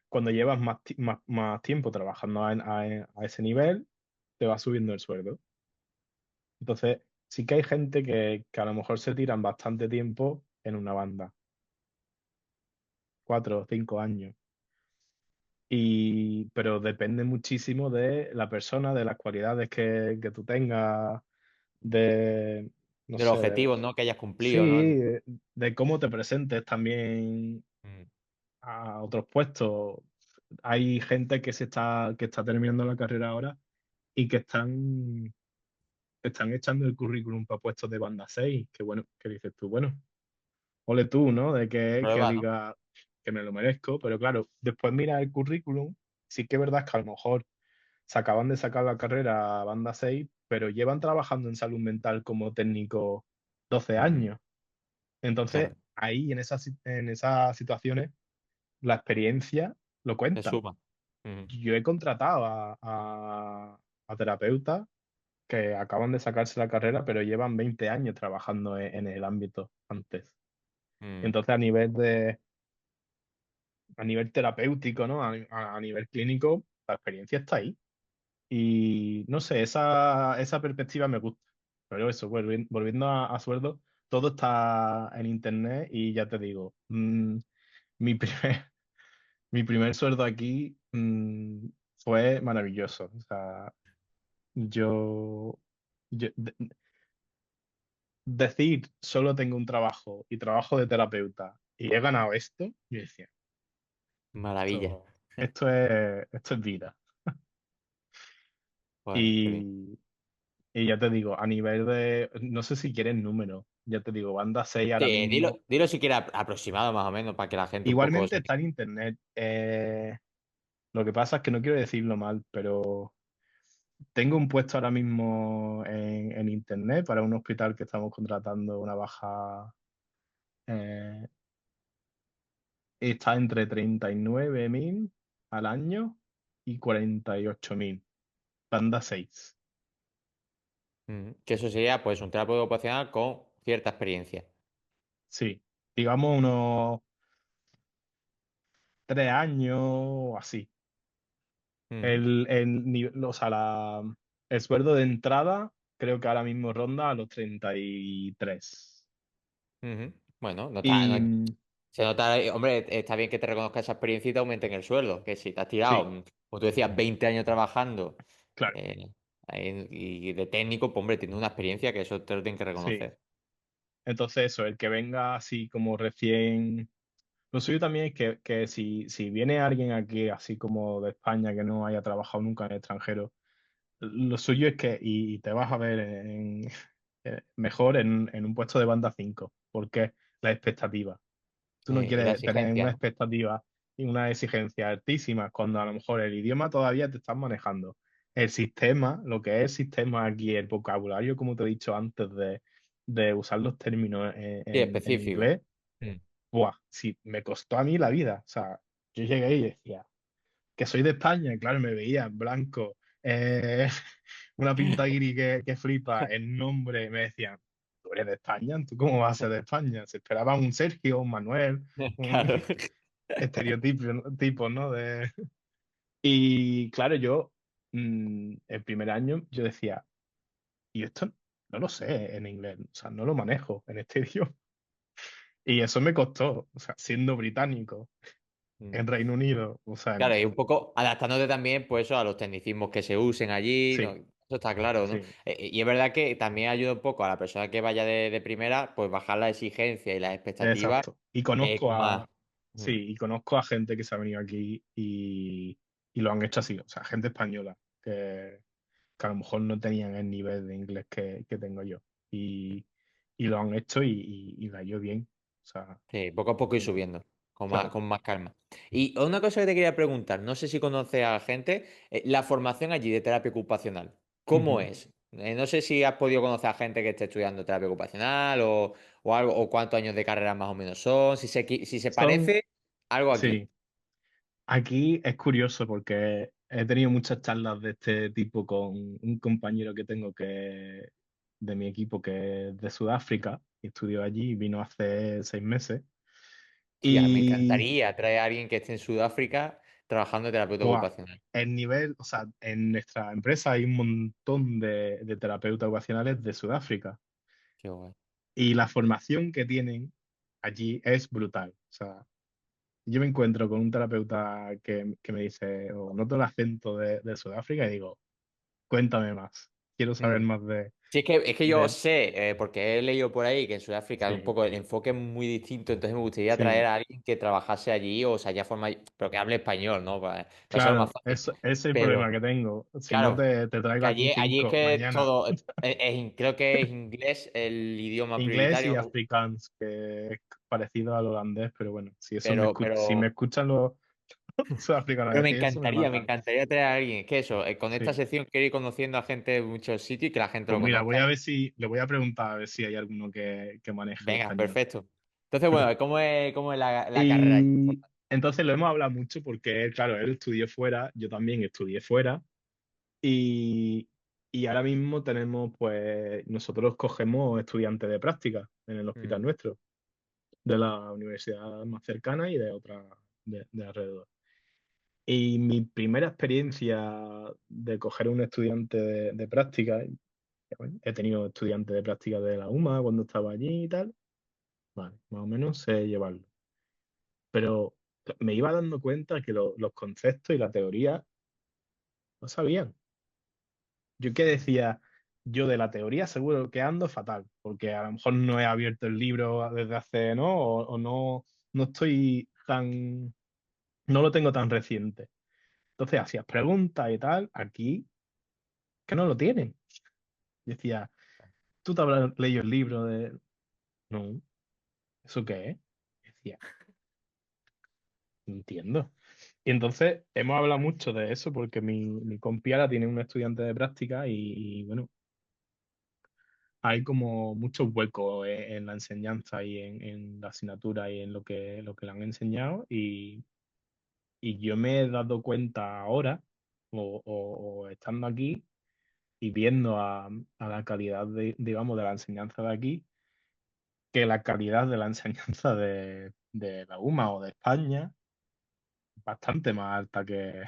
cuando llevas más tiempo trabajando a ese nivel, te va subiendo el sueldo. Entonces, sí que hay gente que a lo mejor se tiran bastante tiempo en una banda, 4 o 5 años. Pero depende muchísimo de la persona, de las cualidades que tú tengas, de, no De los sé, objetivos, ¿no? Que hayas sí, cumplido, ¿no? de cómo te presentes también Mm, a otros puestos. Hay gente que está terminando la carrera ahora y que están echando el currículum para puestos de banda 6 que bueno, que dices tú, bueno, ole tú, ¿no? De que Prueba, ¿no? diga que me lo merezco, pero claro, después mira el currículum, sí que es verdad que a lo mejor se acaban de sacar la carrera banda 6 pero llevan trabajando en salud mental como técnico 12 Mm, años. Entonces, claro, ahí en esas situaciones, la experiencia lo te cuenta. suma. Ujú, Yo he contratado a terapeutas que acaban de sacarse la carrera, pero llevan 20 años trabajando en el ámbito antes. mm, Entonces, a nivel terapéutico, ¿no? A nivel clínico, la experiencia está ahí. Y no sé, esa perspectiva me gusta. Pero eso, volviendo a sueldo, todo está en internet y ya te digo, mi primer, mi primer sueldo aquí fue maravilloso. O sea, yo, yo decir solo tengo un trabajo y trabajo de terapeuta y he ganado esto, yo decía, maravilla. esto es vida. Joder, qué bien. Y, y ya te digo, a nivel de, no sé si quieres números, ya te digo, banda 6 ahora Sí, mismo. dilo siquiera aproximado más o menos para que la gente un poco Igualmente se... está en internet. Lo que pasa es que no quiero decirlo mal, pero tengo un puesto ahora mismo en internet para un hospital que estamos contratando una baja. eh, Está entre 39.000 al año y 48.000. Banda 6. Que eso sería pues un terapeuta ocupacional con cierta experiencia. Sí, digamos unos 3 años o así. Ujú, O sea, el sueldo de entrada creo que ahora mismo ronda a los 33. ujú. Bueno, no está, Y mm, se nota, hombre, está bien que te reconozca esa experiencia y te aumenten el sueldo, que si te has tirado, sí, como tú decías, 20 años trabajando claro, eh, y de técnico, pues hombre, tienes una experiencia que eso te lo tienen que sí. reconocer. Entonces eso, el que venga así como recién. Lo suyo también es que si viene alguien aquí así como de España que no haya trabajado nunca en el extranjero, lo suyo es que, y te vas a ver mejor en un puesto de banda 5 porque la expectativa. Tú no Y la quieres tener una exigencia. expectativa y una exigencia altísima cuando a lo mejor el idioma todavía te estás manejando. El sistema, lo que es el sistema aquí, el vocabulario, como te he dicho antes, de usar los términos Sí, en específico. inglés, buah, sí, me costó a mí la vida. O sea, yo llegué y decía que soy de España, y claro, me veía blanco, una pinta guiri que flipa, el nombre, me decían, ¿tú eres de España? ¿Tú cómo vas a ser de España? Se esperaba un Sergio, un Manuel, un Claro. estereotipo, tipo, ¿no? Y claro, yo, el primer año, yo decía, y esto no lo sé en inglés, o sea, no lo manejo en este idioma. Y eso me costó, o sea, siendo británico en Reino Unido, o sea, Claro, y un poco adaptándote también, pues eso, a los tecnicismos que se usen allí, ¿no? sí, Eso está claro, ¿no? sí. Y es verdad que también ayuda un poco a la persona que vaya de primera, pues bajar la exigencia y las expectativas Exacto. Y conozco con más. Mm, sí, y conozco a gente que se ha venido aquí y lo han hecho así. O sea, gente española que a lo mejor no tenían el nivel de inglés que tengo yo. Y, y lo han hecho y la yo bien. O sea, sí, poco a poco ir mm, subiendo, claro. con más calma. Y una cosa que te quería preguntar, no sé si conoces a gente, la formación allí de terapia ocupacional, ¿cómo Ujú. es? No sé si has podido conocer a gente que esté estudiando terapia ocupacional o algo, o cuántos años de carrera más o menos son, si se Son, parece algo aquí. sí. Aquí es curioso porque he tenido muchas charlas de este tipo con un compañero que tengo de mi equipo que es de Sudáfrica y estudió allí y vino hace 6 meses. Tía, me Y, encantaría traer a alguien que esté en Sudáfrica trabajando de terapeuta buah, ocupacional. el nivel, o sea, en nuestra empresa hay un montón de terapeutas ocupacionales de Sudáfrica Qué guay. y la formación que tienen allí es brutal. O sea, yo me encuentro con un terapeuta que me dice, o noto el acento de Sudáfrica y digo, cuéntame más. Quiero saber Mm. más Sí, es que yo de... sé, porque he leído por ahí que en Sudáfrica es un Sí, poco el enfoque es muy distinto, entonces me gustaría traer sí, a alguien que trabajase allí o se haya formado, pero que hable español, ¿no? Para ser más claro, fácil. ese es el Pero, problema que tengo. Si no, claro, te traigo que aquí allí es cinco que mañana. todo, creo que es inglés el idioma Inglés y prioritario, afrikaans, que es parecido al holandés, pero bueno, si eso me pero si me escuchan los Sudáfrica no Pero decir eso, me me matan. encantaría traer a alguien. Es que eso, con esta Sí. sección quiero ir conociendo a gente de muchos sitios y que la gente Pues lo mira, voy conozca. a ver si, le voy a preguntar a ver si hay alguno que maneje el Venga, español. perfecto. Entonces, bueno, cómo es la carrera? Y entonces lo hemos hablado mucho porque, claro, él estudió fuera, yo también estudié fuera y, y ahora mismo tenemos, pues, nosotros cogemos estudiantes de práctica en el Mm, hospital nuestro, de la universidad más cercana y de otra de alrededor. Y mi primera experiencia de coger un estudiante de práctica, que, bueno, he tenido estudiantes de práctica de la UMA cuando estaba allí y tal, vale, más o menos sé llevarlo. Pero me iba dando cuenta que los conceptos y la teoría no sabían. Yo qué decía, yo de la teoría seguro que ando fatal, porque a lo mejor no he abierto el libro desde hace, ¿no? O no, no estoy tan, no lo tengo tan reciente. Entonces hacías preguntas y tal, aquí que no lo tienen. Decía, ¿tú te habrás leído el libro de...? No, ¿eso qué es? Decía, no entiendo. Y entonces hemos hablado mucho de eso porque mi compi ahora tiene un estudiante de práctica y, bueno, hay como muchos huecos en la enseñanza y en la asignatura y en lo que le han enseñado y yo me he dado cuenta ahora o estando aquí y viendo a la calidad digamos, de la enseñanza de aquí, que la calidad de la enseñanza de la UMA o de España es bastante más alta que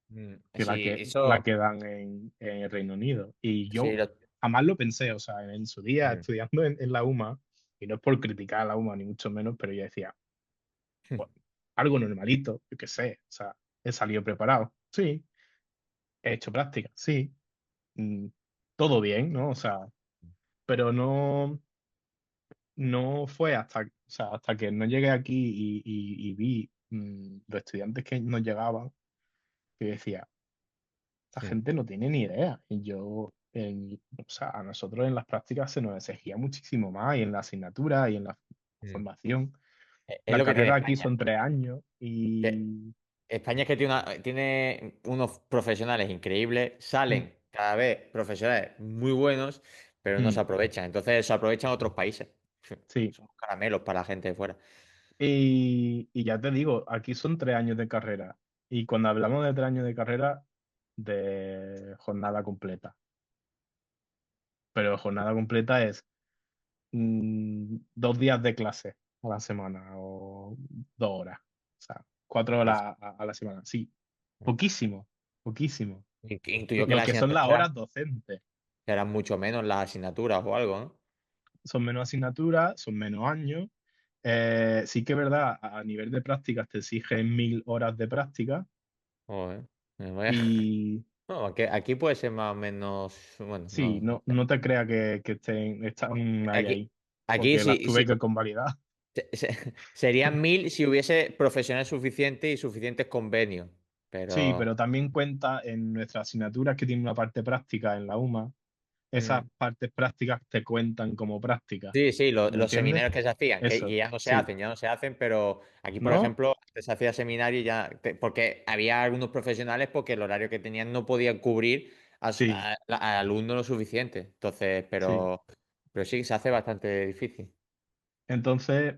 la sí, que dan en el Reino Unido. Y sí, yo jamás lo pensé, o sea, en su día mm, estudiando en la UMA, y no es por criticar a la UMA ni mucho menos, pero yo decía, pues, algo normalito, yo qué sé, o sea, he salido preparado, sí, he hecho práctica, sí, mm, todo bien, ¿no? O sea, pero no fue hasta que no llegué aquí y vi los estudiantes que nos llegaban, que decía, esta mm, gente no tiene ni idea. Y o sea, a nosotros en las prácticas se nos exigía muchísimo más, y en la asignatura y en la mm. formación. Es La lo que tiene carrera aquí España. son 3 años Que y España es que tiene unos profesionales increíbles, mm, salen cada vez profesionales muy buenos, pero no se mm, aprovechan. Entonces se aprovechan otros países. sí. Somos caramelos para la gente de fuera. Y ya te digo, aquí son 3 años de carrera. Y cuando hablamos de 3 años de carrera, de jornada completa. Pero jornada completa es 2 días de clase a la semana o 2 horas. O sea, 4 horas Es- a la semana. Sí, poquísimo, poquísimo. Intuyo que Lo las que son asignaturas las horas docentes. serán mucho menos las asignaturas o algo, ¿no? Son menos asignaturas, son menos años. Sí que es verdad, a nivel de prácticas te exigen 1.000 horas de práctica Joder, vaya. y No, aquí puede ser más o menos. Bueno, sí, no. no te creas que están Aquí, ahí, aquí porque las sí, sí. tuve que convalidar. Serían 1.000 si hubiese profesionales suficientes y suficientes convenios. Sí, Pero. pero también cuenta en nuestras asignaturas que tienen una parte práctica en la UMA, esas mm, partes prácticas te cuentan como prácticas. Sí, sí, ¿Me los entiendes? seminarios que se hacían, que Eso, sí. ya no se hacen, pero aquí, por ¿No? ejemplo, antes se hacía seminario y ya, porque había algunos profesionales porque el horario que tenían no podían cubrir Sí, al alumno lo suficiente. Entonces, sí. pero sí, se hace bastante difícil. Entonces,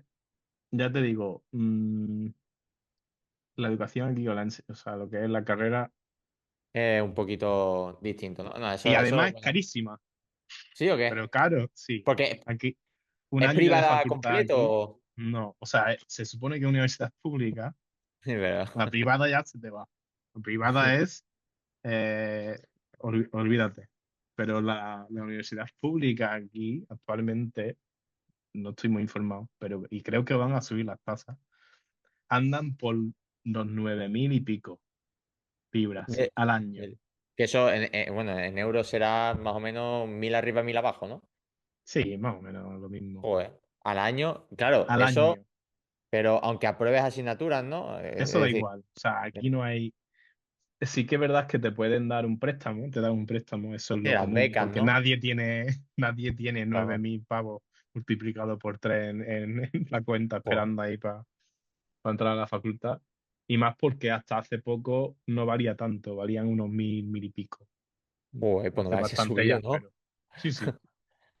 ya te digo, la educación aquí, o sea, lo que es la carrera, Es un poquito distinto, ¿no? No, y además es bueno, carísima, ¿sí o pero qué? caro, sí. Porque Aquí, un es año de privada facultad completo aquí, o... no. O sea, se supone que universidad pública, Sí, pero... la privada ya se te va. La privada es, eh, olvídate. Pero la universidad pública aquí, actualmente, no estoy muy informado, pero y creo que van a subir las tasas, andan por los 9.000 y pico libras de- al año. Que eso, bueno, en euros será más o menos 1.000 arriba, 1.000 abajo, ¿no? Sí, más o menos lo mismo. Joder, al año, claro, Al eso, año. pero aunque apruebes asignaturas, ¿no? Eso Es da decir, igual. O sea, aquí no hay. Sí que es verdad que te pueden dar un préstamo, te dan un préstamo, eso es sí, lo las común, becas, porque ¿no? nadie tiene nueve Claro. mil pavos multiplicado por 3 en la cuenta Joder. esperando ahí para entrar a la facultad. Y más porque hasta hace poco no valía tanto, valían unos mil y pico. Joder, pues no Hace va a ser bastante subido, ya, ¿no? pero sí, sí.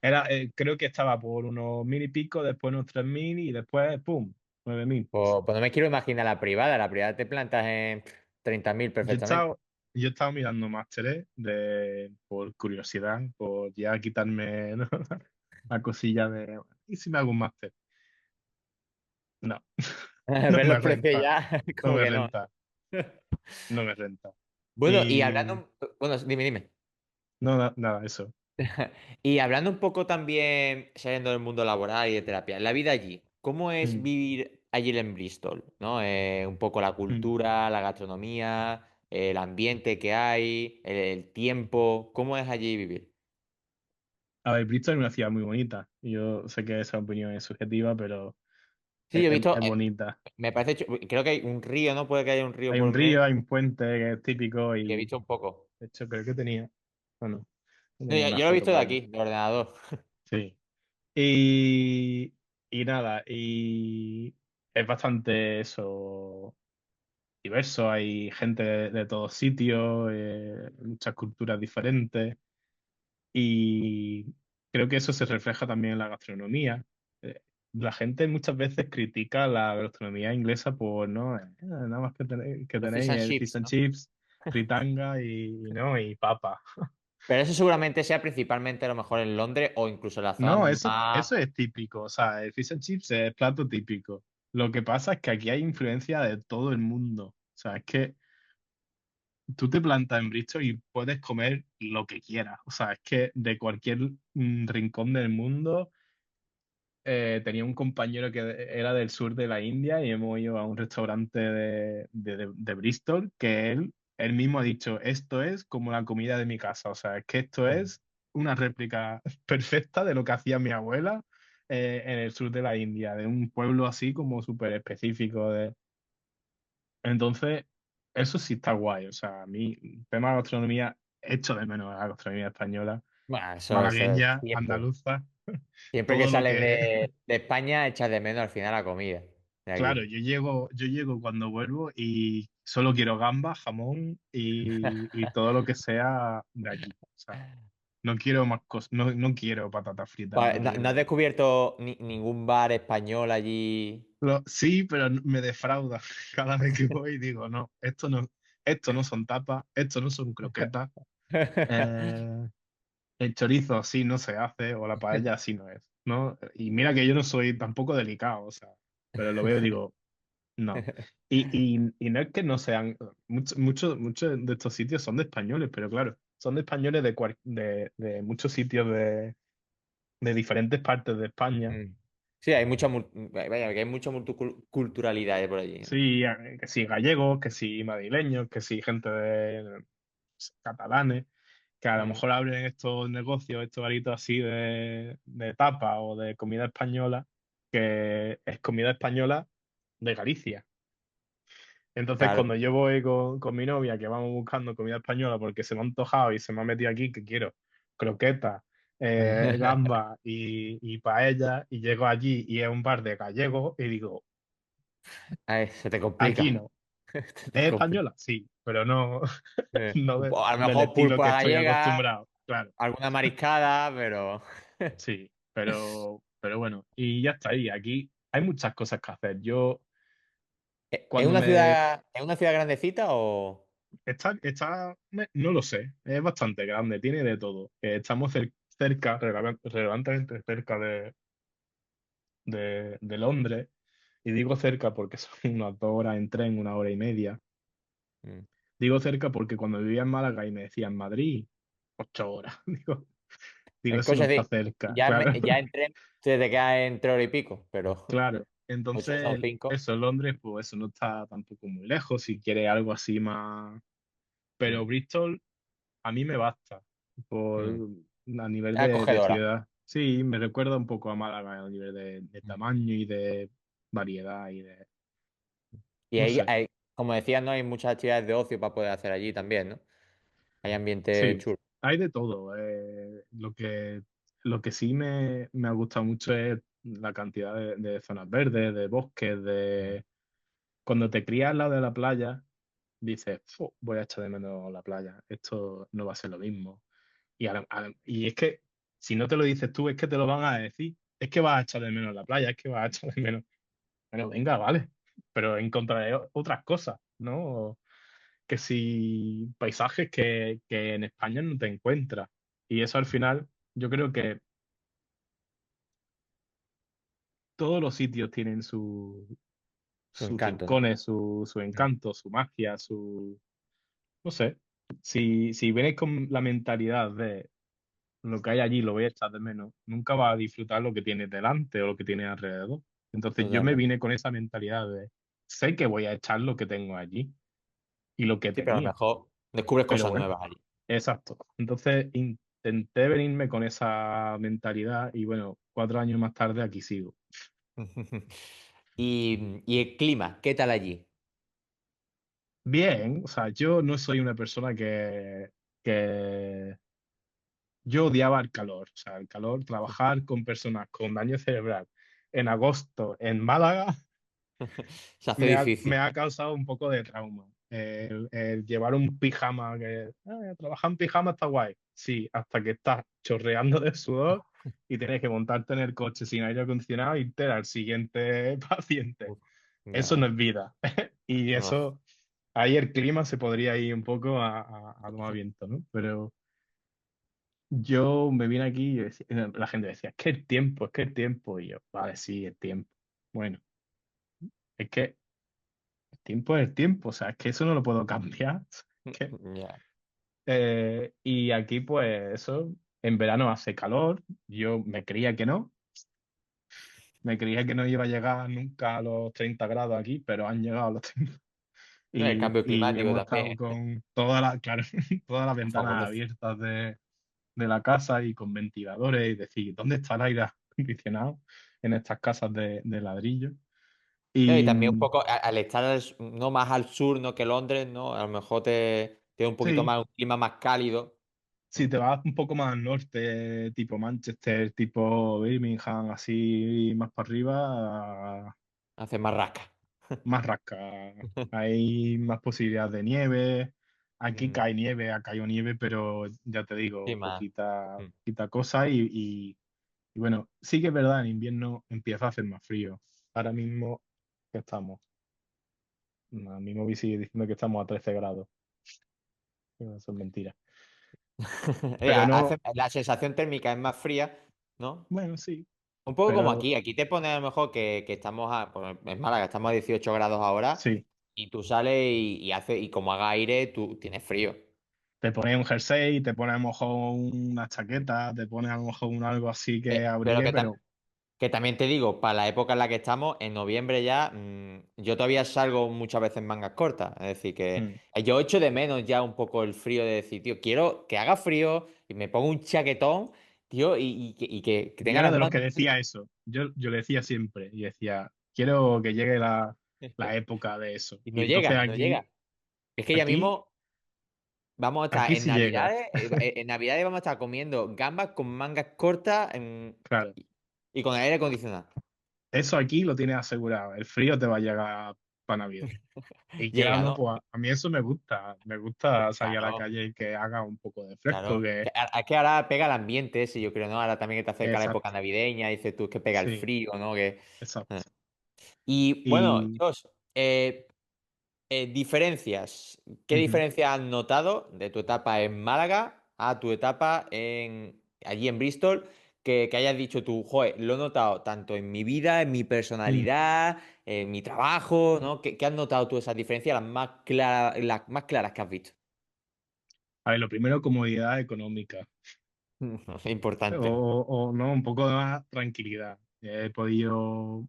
Era, creo que estaba por unos mil y pico, después unos 3000 y después, ¡pum!, 9000. Pues no me quiero imaginar la privada te plantas en 30.000 Yo he perfectamente. estado, yo he estado mirando másteres por curiosidad, por ya quitarme, ¿no? la cosilla de, ¿y si me hago un máster? No, no Ver los me precios renta, ya, no como me que no. renta, no me renta. Bueno, y Y hablando, bueno, dime. no, nada, eso. Y hablando un poco también, saliendo del mundo laboral y de terapia, la vida allí, ¿cómo es Mm, vivir allí en Bristol? ¿No? Un poco la mm. cultura, la gastronomía, el ambiente que hay, el tiempo, ¿cómo es allí vivir? A ver, Bristol es una ciudad muy bonita. Yo sé que esa opinión es subjetiva, pero Sí, yo he visto, es bonita. me parece, creo que hay un río, ¿no? Puede que haya un río Hay por un el medio, río, hay un puente que es típico y he y visto un poco. de hecho creo que tenía, bueno, No, tengo una yo lo he foto visto de por aquí, ahí. del ordenador. Sí. Y, y nada, y es bastante eso diverso, hay gente de todos sitios, muchas culturas diferentes y creo que eso se refleja también en la gastronomía. La gente muchas veces critica la gastronomía inglesa por, no, nada más que Los fish tenéis and el fish chips, and ¿no? chips, fritanga ¿no? y papa. Pero eso seguramente sea principalmente a lo mejor en Londres o incluso en la zona No, más... eso es típico, o sea, el fish and chips es plato típico. Lo que pasa es que aquí hay influencia de todo el mundo. O sea, es que tú te plantas en Bristol y puedes comer lo que quieras. O sea, es que de cualquier rincón del mundo. Tenía un compañero que era del sur de la India y hemos ido a un restaurante de Bristol que él mismo ha dicho, esto es como la comida de mi casa. O sea, es que esto es una réplica perfecta de lo que hacía mi abuela en el sur de la India, de un pueblo así como súper específico. Entonces, eso sí está guay. O sea, a mí, tema de gastronomía, echo de menos la gastronomía española, Bueno, eso es malagueña, siempre. andaluza, Siempre que todo lo sales que de España, echas de menos al final la comida de Claro, aquí. yo llego cuando vuelvo y solo quiero gambas, jamón y todo lo que sea de aquí. O sea, no quiero más cosas, no, no quiero patatas fritas, Vale, no ¿no has quiero. descubierto ningún bar español allí? Sí, pero me defrauda cada vez que voy y digo, no, esto no son tapas, esto no son croquetas. eh, el chorizo así no se hace, o la paella así no es, ¿no? Y mira que yo no soy tampoco delicado, o sea, pero lo veo y digo, no. Y no es que no sean, muchos de estos sitios son de españoles, pero claro, son de españoles de muchos sitios de diferentes partes de España. Mm. Sí, hay mucha, vaya, que hay mucha multiculturalidad por allí, ¿no? Sí, que sí gallegos, que sí madrileños, que sí gente de catalanes, que a lo Mm, mejor abren estos negocios, estos garitos así de tapa o de comida española, que es comida española de Galicia. Entonces, claro. cuando yo voy con mi novia, que vamos buscando comida española porque se me ha antojado y se me ha metido aquí, que quiero croquetas, gambas y paella, y llego allí y es un bar de gallegos, y digo, Ay, se te aquí complica. no. Se te ¿Es complica. española? Sí, pero no, no A lo del mejor estilo pulpo a que la estoy gallega, acostumbrado. Claro, alguna mariscada, pero... sí, pero bueno, y ya está ahí. Aquí hay muchas cosas que hacer. Yo, ¿Es cuando me es una ciudad grandecita o...? no lo sé, es bastante grande, tiene de todo. Estamos cerca, relevantemente cerca de Londres, y digo cerca porque son unas 2 horas en tren, 1 hora y media. Mm. Digo cerca porque cuando vivía en Málaga y me decían Madrid, 8 horas. Digo, Es eso no cosa está de... cerca, Ya, claro, ya entré, se te queda entre hora y pico, pero claro. 8 son Entonces, 5. eso, Londres, pues eso no está tampoco muy lejos, si quieres algo así más. Pero Bristol a mí me basta a nivel de Acogedora. ciudad. Sí, me recuerda un poco a Málaga a nivel de Mm. tamaño y de variedad Y no ahí sé. hay, como decías, ¿no? Hay muchas actividades de ocio para poder hacer allí también, ¿no? Hay ambiente Sí, chulo. hay de todo. Lo que sí me ha gustado mucho es la cantidad de zonas verdes, de bosques, Mm. cuando te crías al lado de la playa, dices: "Fu, voy a echar de menos la playa, esto no va a ser lo mismo". Y es que si no te lo dices tú, es que te lo van a decir. Es que vas a echar de menos la playa, es que vas a echar de menos. Bueno, venga, vale, pero encontraré otras cosas, ¿no? Que si paisajes que en España no te encuentras. Y eso al final, yo creo que todos los sitios tienen Su sus encanto, ¿no? rincones, su encanto, su magia, no sé. Si vienes con la mentalidad de lo que hay allí lo voy a echar de menos, nunca vas a disfrutar lo que tienes delante o lo que tienes alrededor. Entonces yo me Totalmente. vine con esa mentalidad de sé que voy a echar lo que tengo allí y lo que Sí, pero a lo tenía, mejor descubres pero cosas bueno, nuevas allí. exacto. Entonces intenté venirme con esa mentalidad y bueno, 4 años más tarde aquí sigo. Y el clima, ¿qué tal allí? Bien, o sea, yo no soy una persona que yo odiaba el calor, o sea, el calor, trabajar con personas con daño cerebral en agosto en Málaga Se hace me ha difícil. causado un poco de trauma. El llevar un pijama que trabajar en pijama está guay. Sí, hasta que estás chorreando de sudor y tienes que montarte en el coche sin aire acondicionado e irte al siguiente paciente. Uf, Eso no ya, es vida. Y no. eso, ahí el clima se podría ir un poco a tomar viento, ¿no? Pero yo me vine aquí y la gente decía, es que el tiempo, es que el tiempo. Y yo, vale, sí, el tiempo. Bueno, es que el tiempo es el tiempo, o sea, es que eso no lo puedo cambiar. Que, Ya. y aquí, pues, eso, en verano hace calor, yo me creía que no iba a llegar nunca a los 30 grados aquí, pero han llegado a los 30. No, el cambio Y climático hemos estado también, con claro, todas las ventanas favorece. abiertas de la casa y con ventiladores y decir, ¿dónde está el aire acondicionado en estas casas de ladrillo? No, y Y también un poco al estar no más al sur, ¿no? Que Londres, ¿no? A lo mejor te tiene un poquito sí, más un clima más cálido, si ¿no? te vas un poco más al norte, tipo Manchester, tipo Birmingham, así más para arriba, Hace más rasca. más rasca. Hay más posibilidades de nieve. Aquí Mm, cae nieve, ha caído nieve, pero ya te sí, digo, más. poquita, Mm. poquita cosa. Y bueno, sí que es verdad, en invierno empieza a hacer más frío. Ahora mismo que estamos, ahora mismo sigue diciendo que estamos a 13 grados. Eso es mentira. Pero no, La sensación térmica es más fría, ¿no? bueno, sí, Un poco como pero aquí. Aquí te pone a lo mejor que estamos pues, en Málaga, estamos a 18 grados ahora sí. y tú sales y como haga aire, tú tienes frío. Te pones un jersey, te pones a lo mejor una chaqueta, te pones a lo mejor algo así que Pero abrigue, pero que también te digo, para la época en la que estamos, en noviembre ya, yo todavía salgo muchas veces en mangas cortas. Es decir, que mm, yo echo de menos ya un poco el frío de decir, tío, quiero que haga frío y me pongo un chaquetón, tío, que yo tenga era las de los manos que decía eso. Yo le decía siempre y decía, quiero que llegue la época de eso. y no Y entonces llega, no llega. Es que ya aquí, mismo vamos a estar aquí en sí llega, Navidades, en Navidades vamos a estar comiendo gambas con mangas cortas claro. y con el aire acondicionado. Eso aquí lo tienes asegurado. El frío te va a llegar para Navidad. Y quiera o Llega, no, ¿no? pues a mí eso me gusta. Me gusta salir a la Claro. calle y que haga un poco de fresco, Claro. que Es que ahora pega el ambiente ese, yo creo, ¿no? Ahora también que te acerca la época exacto, navideña, dices tú, es que pega el sí, frío, ¿no? Que... eh. exacto. Y bueno, Y Josh, diferencias. ¿Qué ujú. diferencias has notado de tu etapa en Málaga a tu etapa allí en Bristol? Que hayas dicho tú, joder, lo he notado tanto en mi vida, en mi Mm. personalidad, en mi trabajo, ¿no? ¿Qué has notado tú esas diferencias, las más claras que has visto? A ver, lo primero, comodidad económica. Importante. O no, un poco más tranquilidad. He podido,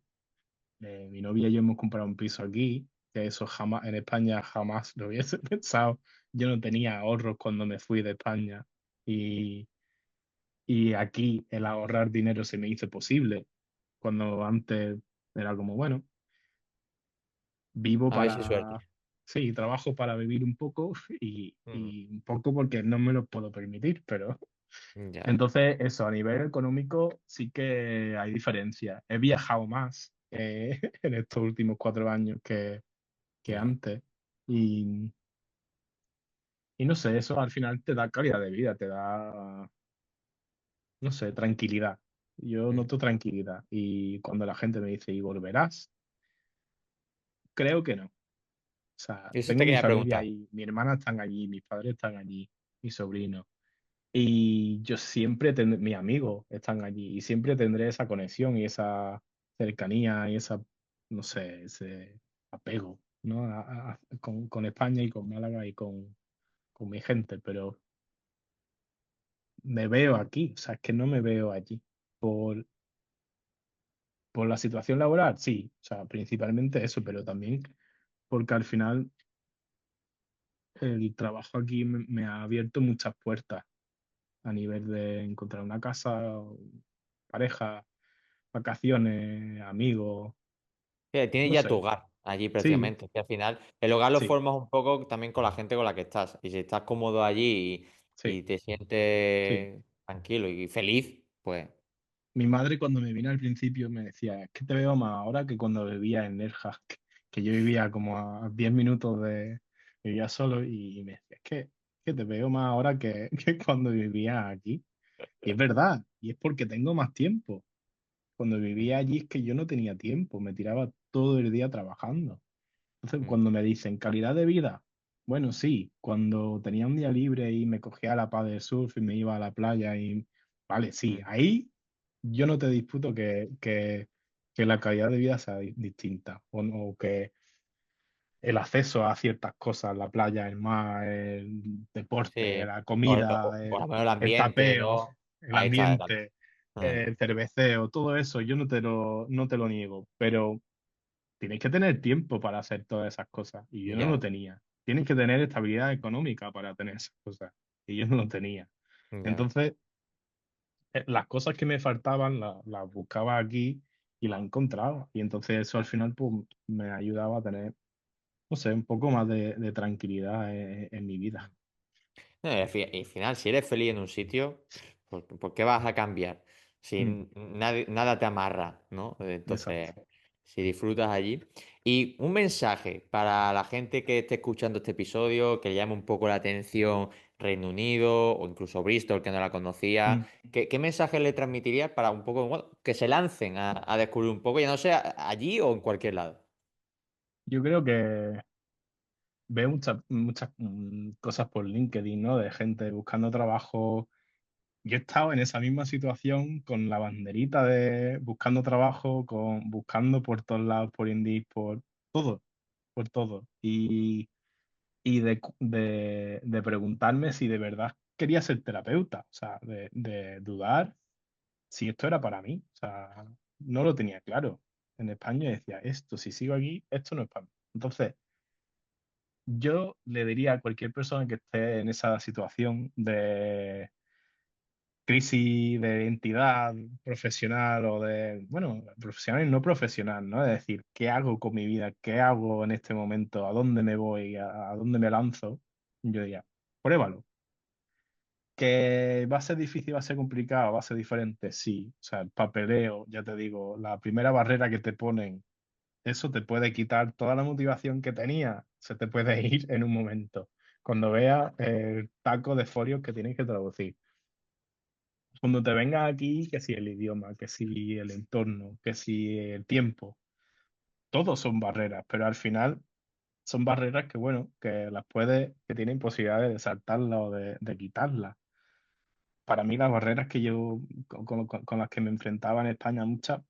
mi novia y yo hemos comprado un piso aquí, que eso jamás, en España jamás lo hubiese pensado. Yo no tenía ahorros cuando me fui de España y, y aquí el ahorrar dinero se me hizo posible, cuando antes era como, bueno, vivo A ver si suerte. sí, trabajo para vivir un poco Mm, y un poco porque no me lo puedo permitir, pero ya. entonces, eso, a nivel económico sí que hay diferencias. He viajado más en estos últimos 4 años que Ya. antes. Y, y no sé, eso al final te da calidad de vida, te da, no sé, tranquilidad. Yo Mm. noto tranquilidad. Y cuando la gente me dice, ¿y volverás? Creo que no. O sea, Eso tengo te mi quería familia preguntar. ahí, mi hermana están allí, mis padres están allí, mis sobrinos. Y yo siempre tendré, mis amigos están allí y siempre tendré esa conexión y esa cercanía y esa, no sé, ese apego, ¿no? Con España y con Málaga y con mi gente, pero me veo aquí, o sea, es que no me veo allí. Por, por la situación laboral, sí, o sea, principalmente eso, pero también porque al final el trabajo aquí me ha abierto muchas puertas a nivel de encontrar una casa, pareja, vacaciones, amigos, Tienes no ya tu sé. hogar allí Sí, prácticamente. Que al final el hogar lo sí, formas un poco también con la gente con la que estás. Y si estás cómodo allí sí, y te sí. sientes tranquilo y feliz, pues Mi madre cuando me vino al principio me decía, es que te veo más ahora que cuando vivía en Nerja, que yo vivía como a 10 minutos de, vivía solo y me decía, es que te veo más ahora que, que cuando vivía aquí. Y es verdad, y es porque tengo más tiempo. Cuando vivía allí es que yo no tenía tiempo, me tiraba todo el día trabajando. Entonces, mm, cuando me dicen calidad de vida, bueno, sí, cuando tenía un día libre y me cogía la pala del surf y me iba a la playa y, vale, sí, mm, ahí yo no te disputo que la calidad de vida sea distinta o que el acceso a ciertas cosas, la playa, el mar, el deporte, sí. la O comida, por lo menos el el ambiente, tapeo, ¿no? el Ahí está. ambiente, Mm, el cerveceo, todo eso, yo no te lo niego, pero tienes que tener tiempo para hacer todas esas cosas y yo no lo ya, tenía. Tienes que tener estabilidad económica para tener esas cosas y yo no lo tenía. ya. Entonces, las cosas que me faltaban las buscaba aquí y las encontraba. Y entonces eso al final pues, me ayudaba a tener, no sé, un poco más de tranquilidad en mi vida. No, y al final, si eres feliz en un sitio, ¿por qué vas a cambiar? Si Mm, nada te amarra, ¿no? exacto. Entonces, si disfrutas allí. Y un mensaje para la gente que esté escuchando este episodio, que le llame un poco la atención Reino Unido o incluso Bristol, que no la conocía, Mm. ¿qué mensaje le transmitirías para un poco, bueno, que se lancen a descubrir un poco, ya no sea allí o en cualquier lado? Yo creo que veo muchas cosas por LinkedIn, ¿no? De gente buscando trabajo. Yo he estado en esa misma situación con la banderita de buscando trabajo, buscando por todos lados, por Indeed, todo, por todo. Y de preguntarme si de verdad quería ser terapeuta, o sea, de dudar si esto era para mí. O sea, no lo tenía claro. En España decía, esto, si sigo aquí, esto no es para mí. Entonces, yo le diría a cualquier persona que esté en esa situación de crisis de identidad profesional o de, bueno, profesional y no profesional, ¿no? Es decir, ¿qué hago con mi vida? ¿Qué hago en este momento? ¿A dónde me voy? ¿A dónde me lanzo? Yo diría, pruébalo. ¿Que va a ser difícil, va a ser complicado, va a ser diferente? Sí. O sea, el papeleo, ya te digo, la primera barrera que te ponen, eso te puede quitar toda la motivación que tenía, se te puede ir en un momento. Cuando veas el taco de folios que tienes que traducir. Cuando te vengas aquí, que si el idioma, que si el entorno, que si el tiempo, todos son barreras, pero al final son barreras que, bueno, que tienen posibilidades de saltarlas o de quitarlas. Para mí las barreras que yo, con las que me enfrentaba en España, muchas,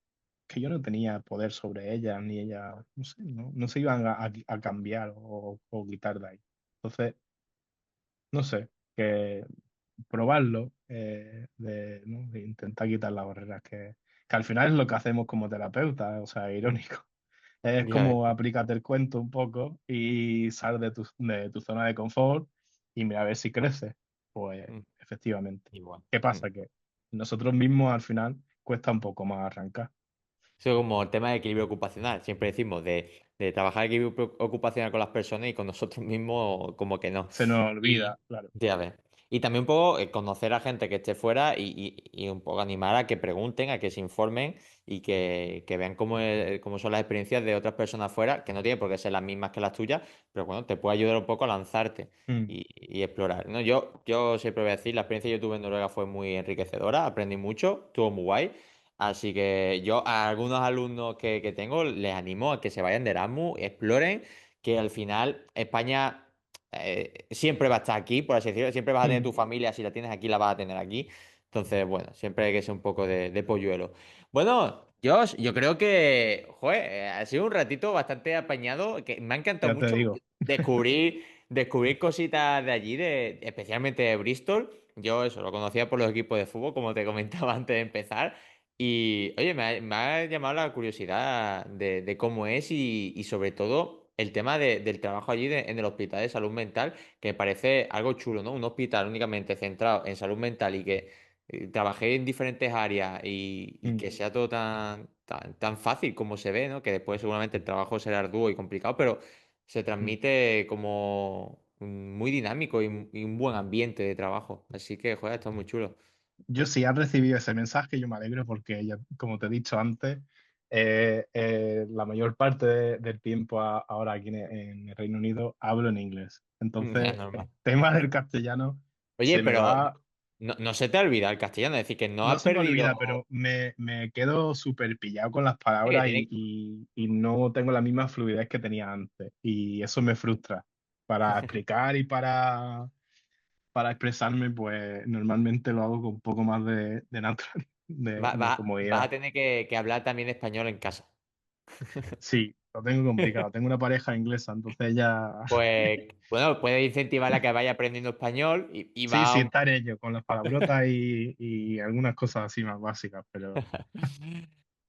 que yo no tenía poder sobre ellas, ni ellas, no sé, no se iban a cambiar o quitar de ahí. Entonces, no sé, que probarlo, ¿no? De intentar quitar las barreras que al final es lo que hacemos como terapeuta, o sea, irónico. Es Ya, como aplícate el cuento un poco y sal de tu zona de confort y mira a ver si creces. Pues mm, efectivamente. igual. ¿Qué pasa? Que nosotros mismos al final cuesta un poco más arrancar. Eso como el tema de equilibrio ocupacional. Siempre decimos de trabajar el equilibrio ocupacional con las personas y con nosotros mismos como que no. Se nos Y olvida, claro. ya ves. Y también un poco conocer a gente que esté fuera y un poco animar a que pregunten, a que se informen y que vean cómo son las experiencias de otras personas fuera, que no tienen por qué ser las mismas que las tuyas, pero bueno, te puede ayudar un poco a lanzarte Mm, y explorar, ¿no? Yo siempre voy a decir, la experiencia que yo tuve en Noruega fue muy enriquecedora, aprendí mucho, estuvo muy guay. Así que yo a algunos alumnos que tengo les animo a que se vayan de Erasmus, exploren, que al final España siempre va a estar aquí, por así decirlo, siempre vas a tener mm, tu familia, si la tienes aquí, la vas a tener aquí. Entonces, bueno, siempre hay que ser un poco de polluelo. Bueno, Josh, yo creo que, joder, ha sido un ratito bastante apañado, que me ha encantado ya te mucho digo. descubrir cositas de allí, especialmente de Bristol. Yo eso lo conocía por los equipos de fútbol, como te comentaba antes de empezar. Y oye, me ha llamado la curiosidad de cómo es y sobre todo el tema del trabajo allí en el hospital de salud mental, que me parece algo chulo, ¿no? Un hospital únicamente centrado en salud mental y que trabajé en diferentes áreas y Mm, que sea todo tan fácil como se ve, ¿no? Que después seguramente el trabajo será arduo y complicado, pero se mm. transmite como muy dinámico y un buen ambiente de trabajo. Así que, joder, está muy chulo. Yo sí he recibido ese mensaje, yo me alegro porque, ya, como te he dicho antes, la mayor parte del tiempo ahora aquí en el Reino Unido hablo en inglés. Es Entonces, el normal. tema del castellano Oye, se me pero va, no se te olvida el castellano, es decir, que no no has se me perdido. olvida, pero me quedo súper pillado con las Que palabras tiene. y no tengo la misma fluidez que tenía antes. Y eso me frustra. Para explicar y para expresarme, pues normalmente lo hago con un poco más de natural, de Vas a comodidad. tener que hablar también español en casa. Sí, lo tengo complicado. Tengo una pareja inglesa, entonces ya... Pues, bueno, puedes incentivarla a que vaya aprendiendo español y Sí, va sí, un. está en ello, con las palabrotas y algunas cosas así más básicas, pero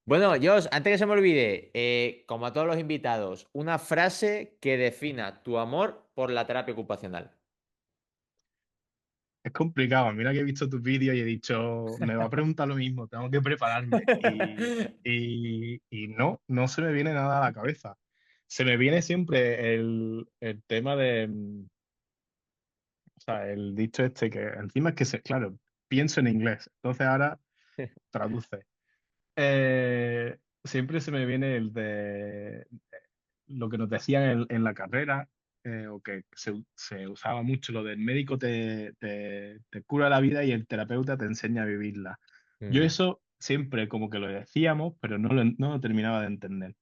Bueno, Josh, antes que se me olvide, como a todos los invitados, una frase que defina tu amor por la terapia ocupacional. es complicado. Mira que he visto tus vídeos y he dicho, me va a preguntar lo mismo, tengo que prepararme. Y no se me viene nada a la cabeza. Se me viene siempre el tema de, o sea, el dicho este que encima es que, claro, pienso en inglés, entonces ahora traduce. Siempre se me viene el de lo que nos decían en la carrera, o que se usaba mucho, lo del médico te cura la vida y el terapeuta te enseña a vivirla. Yo Mm, eso siempre como que lo decíamos, pero no lo terminaba de entender.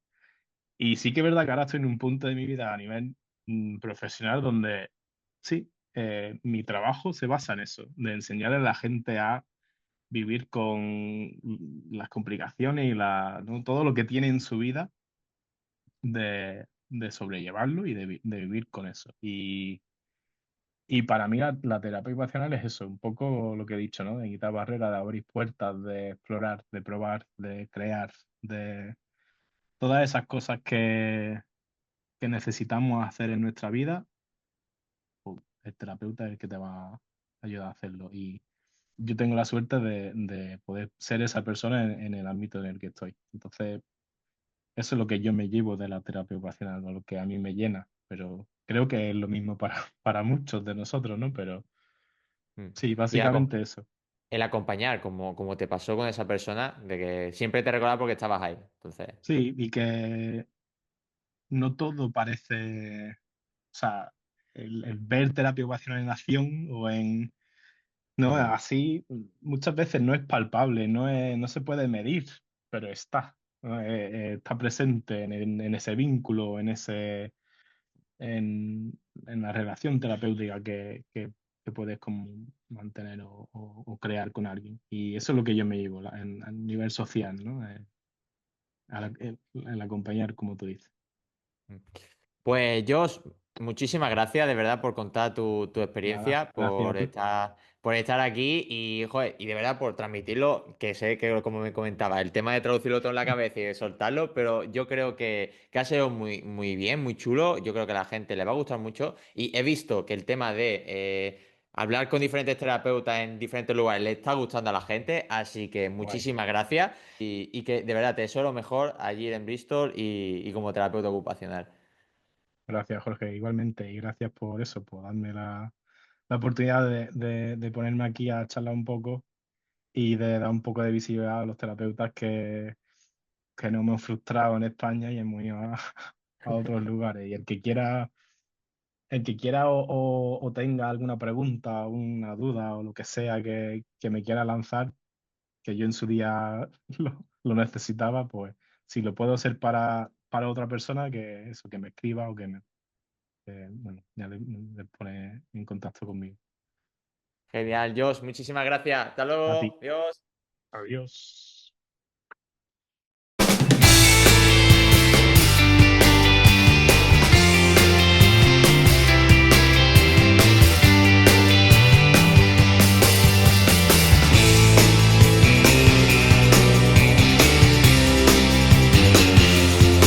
Y sí que es verdad que ahora estoy en un punto de mi vida a nivel profesional donde sí, mi trabajo se basa en eso, de enseñarle a la gente a vivir con las complicaciones y ¿no? todo lo que tiene en su vida de sobrellevarlo y de vivir con eso. Y para mí la terapia ocupacional es eso, un poco lo que he dicho, ¿no? De quitar barreras, de abrir puertas, de explorar, de probar, de crear, de todas esas cosas que necesitamos hacer en nuestra vida, pues, el terapeuta es el que te va a ayudar a hacerlo. Y yo tengo la suerte de poder ser esa persona en el ámbito en el que estoy. Entonces, eso es lo que yo me llevo de la terapia ocupacional, o lo que a mí me llena, pero creo que es lo mismo para, para muchos de nosotros, ¿no? Pero mm. sí, Y básicamente eso. el acompañar, como te pasó con esa persona, de que siempre te recordaba porque estabas ahí. Entonces, Sí, y que no todo parece, o sea, el ver terapia ocupacional en acción o en, no, mm, así muchas veces no es palpable, no se puede medir, pero está, ¿no? Está presente en ese vínculo, en la relación terapéutica que puedes como mantener o crear con alguien. Y eso es lo que yo me llevo a nivel social, ¿no? El acompañar, como tú dices. mm. Pues Josh, muchísimas gracias de verdad por contar tu Nada, experiencia, gracias a ti. por estar aquí y, joder, y de verdad por transmitirlo, que sé que como me comentaba, el tema de traducirlo todo en la cabeza y de soltarlo, pero yo creo que ha sido muy, muy bien, muy chulo, yo creo que a la gente le va a gustar mucho y he visto que el tema de hablar con diferentes terapeutas en diferentes lugares le está gustando a la gente, así que Guay. muchísimas gracias y que de verdad te deseo lo mejor allí en Bristol y como terapeuta ocupacional. Gracias, Jorge, igualmente. Y gracias por eso, por darme la oportunidad de ponerme aquí a charlar un poco y de dar un poco de visibilidad a los terapeutas que no me han frustrado en España y hemos ido a otros lugares. Y el que quiera o tenga alguna pregunta, una duda o lo que sea que me quiera lanzar, que yo en su día lo necesitaba, pues si lo puedo ser para otra persona, que eso, que me escriba o bueno, ya le pone en contacto conmigo. Genial, Josh, muchísimas gracias. Hasta A ti. luego. Adiós. Adiós.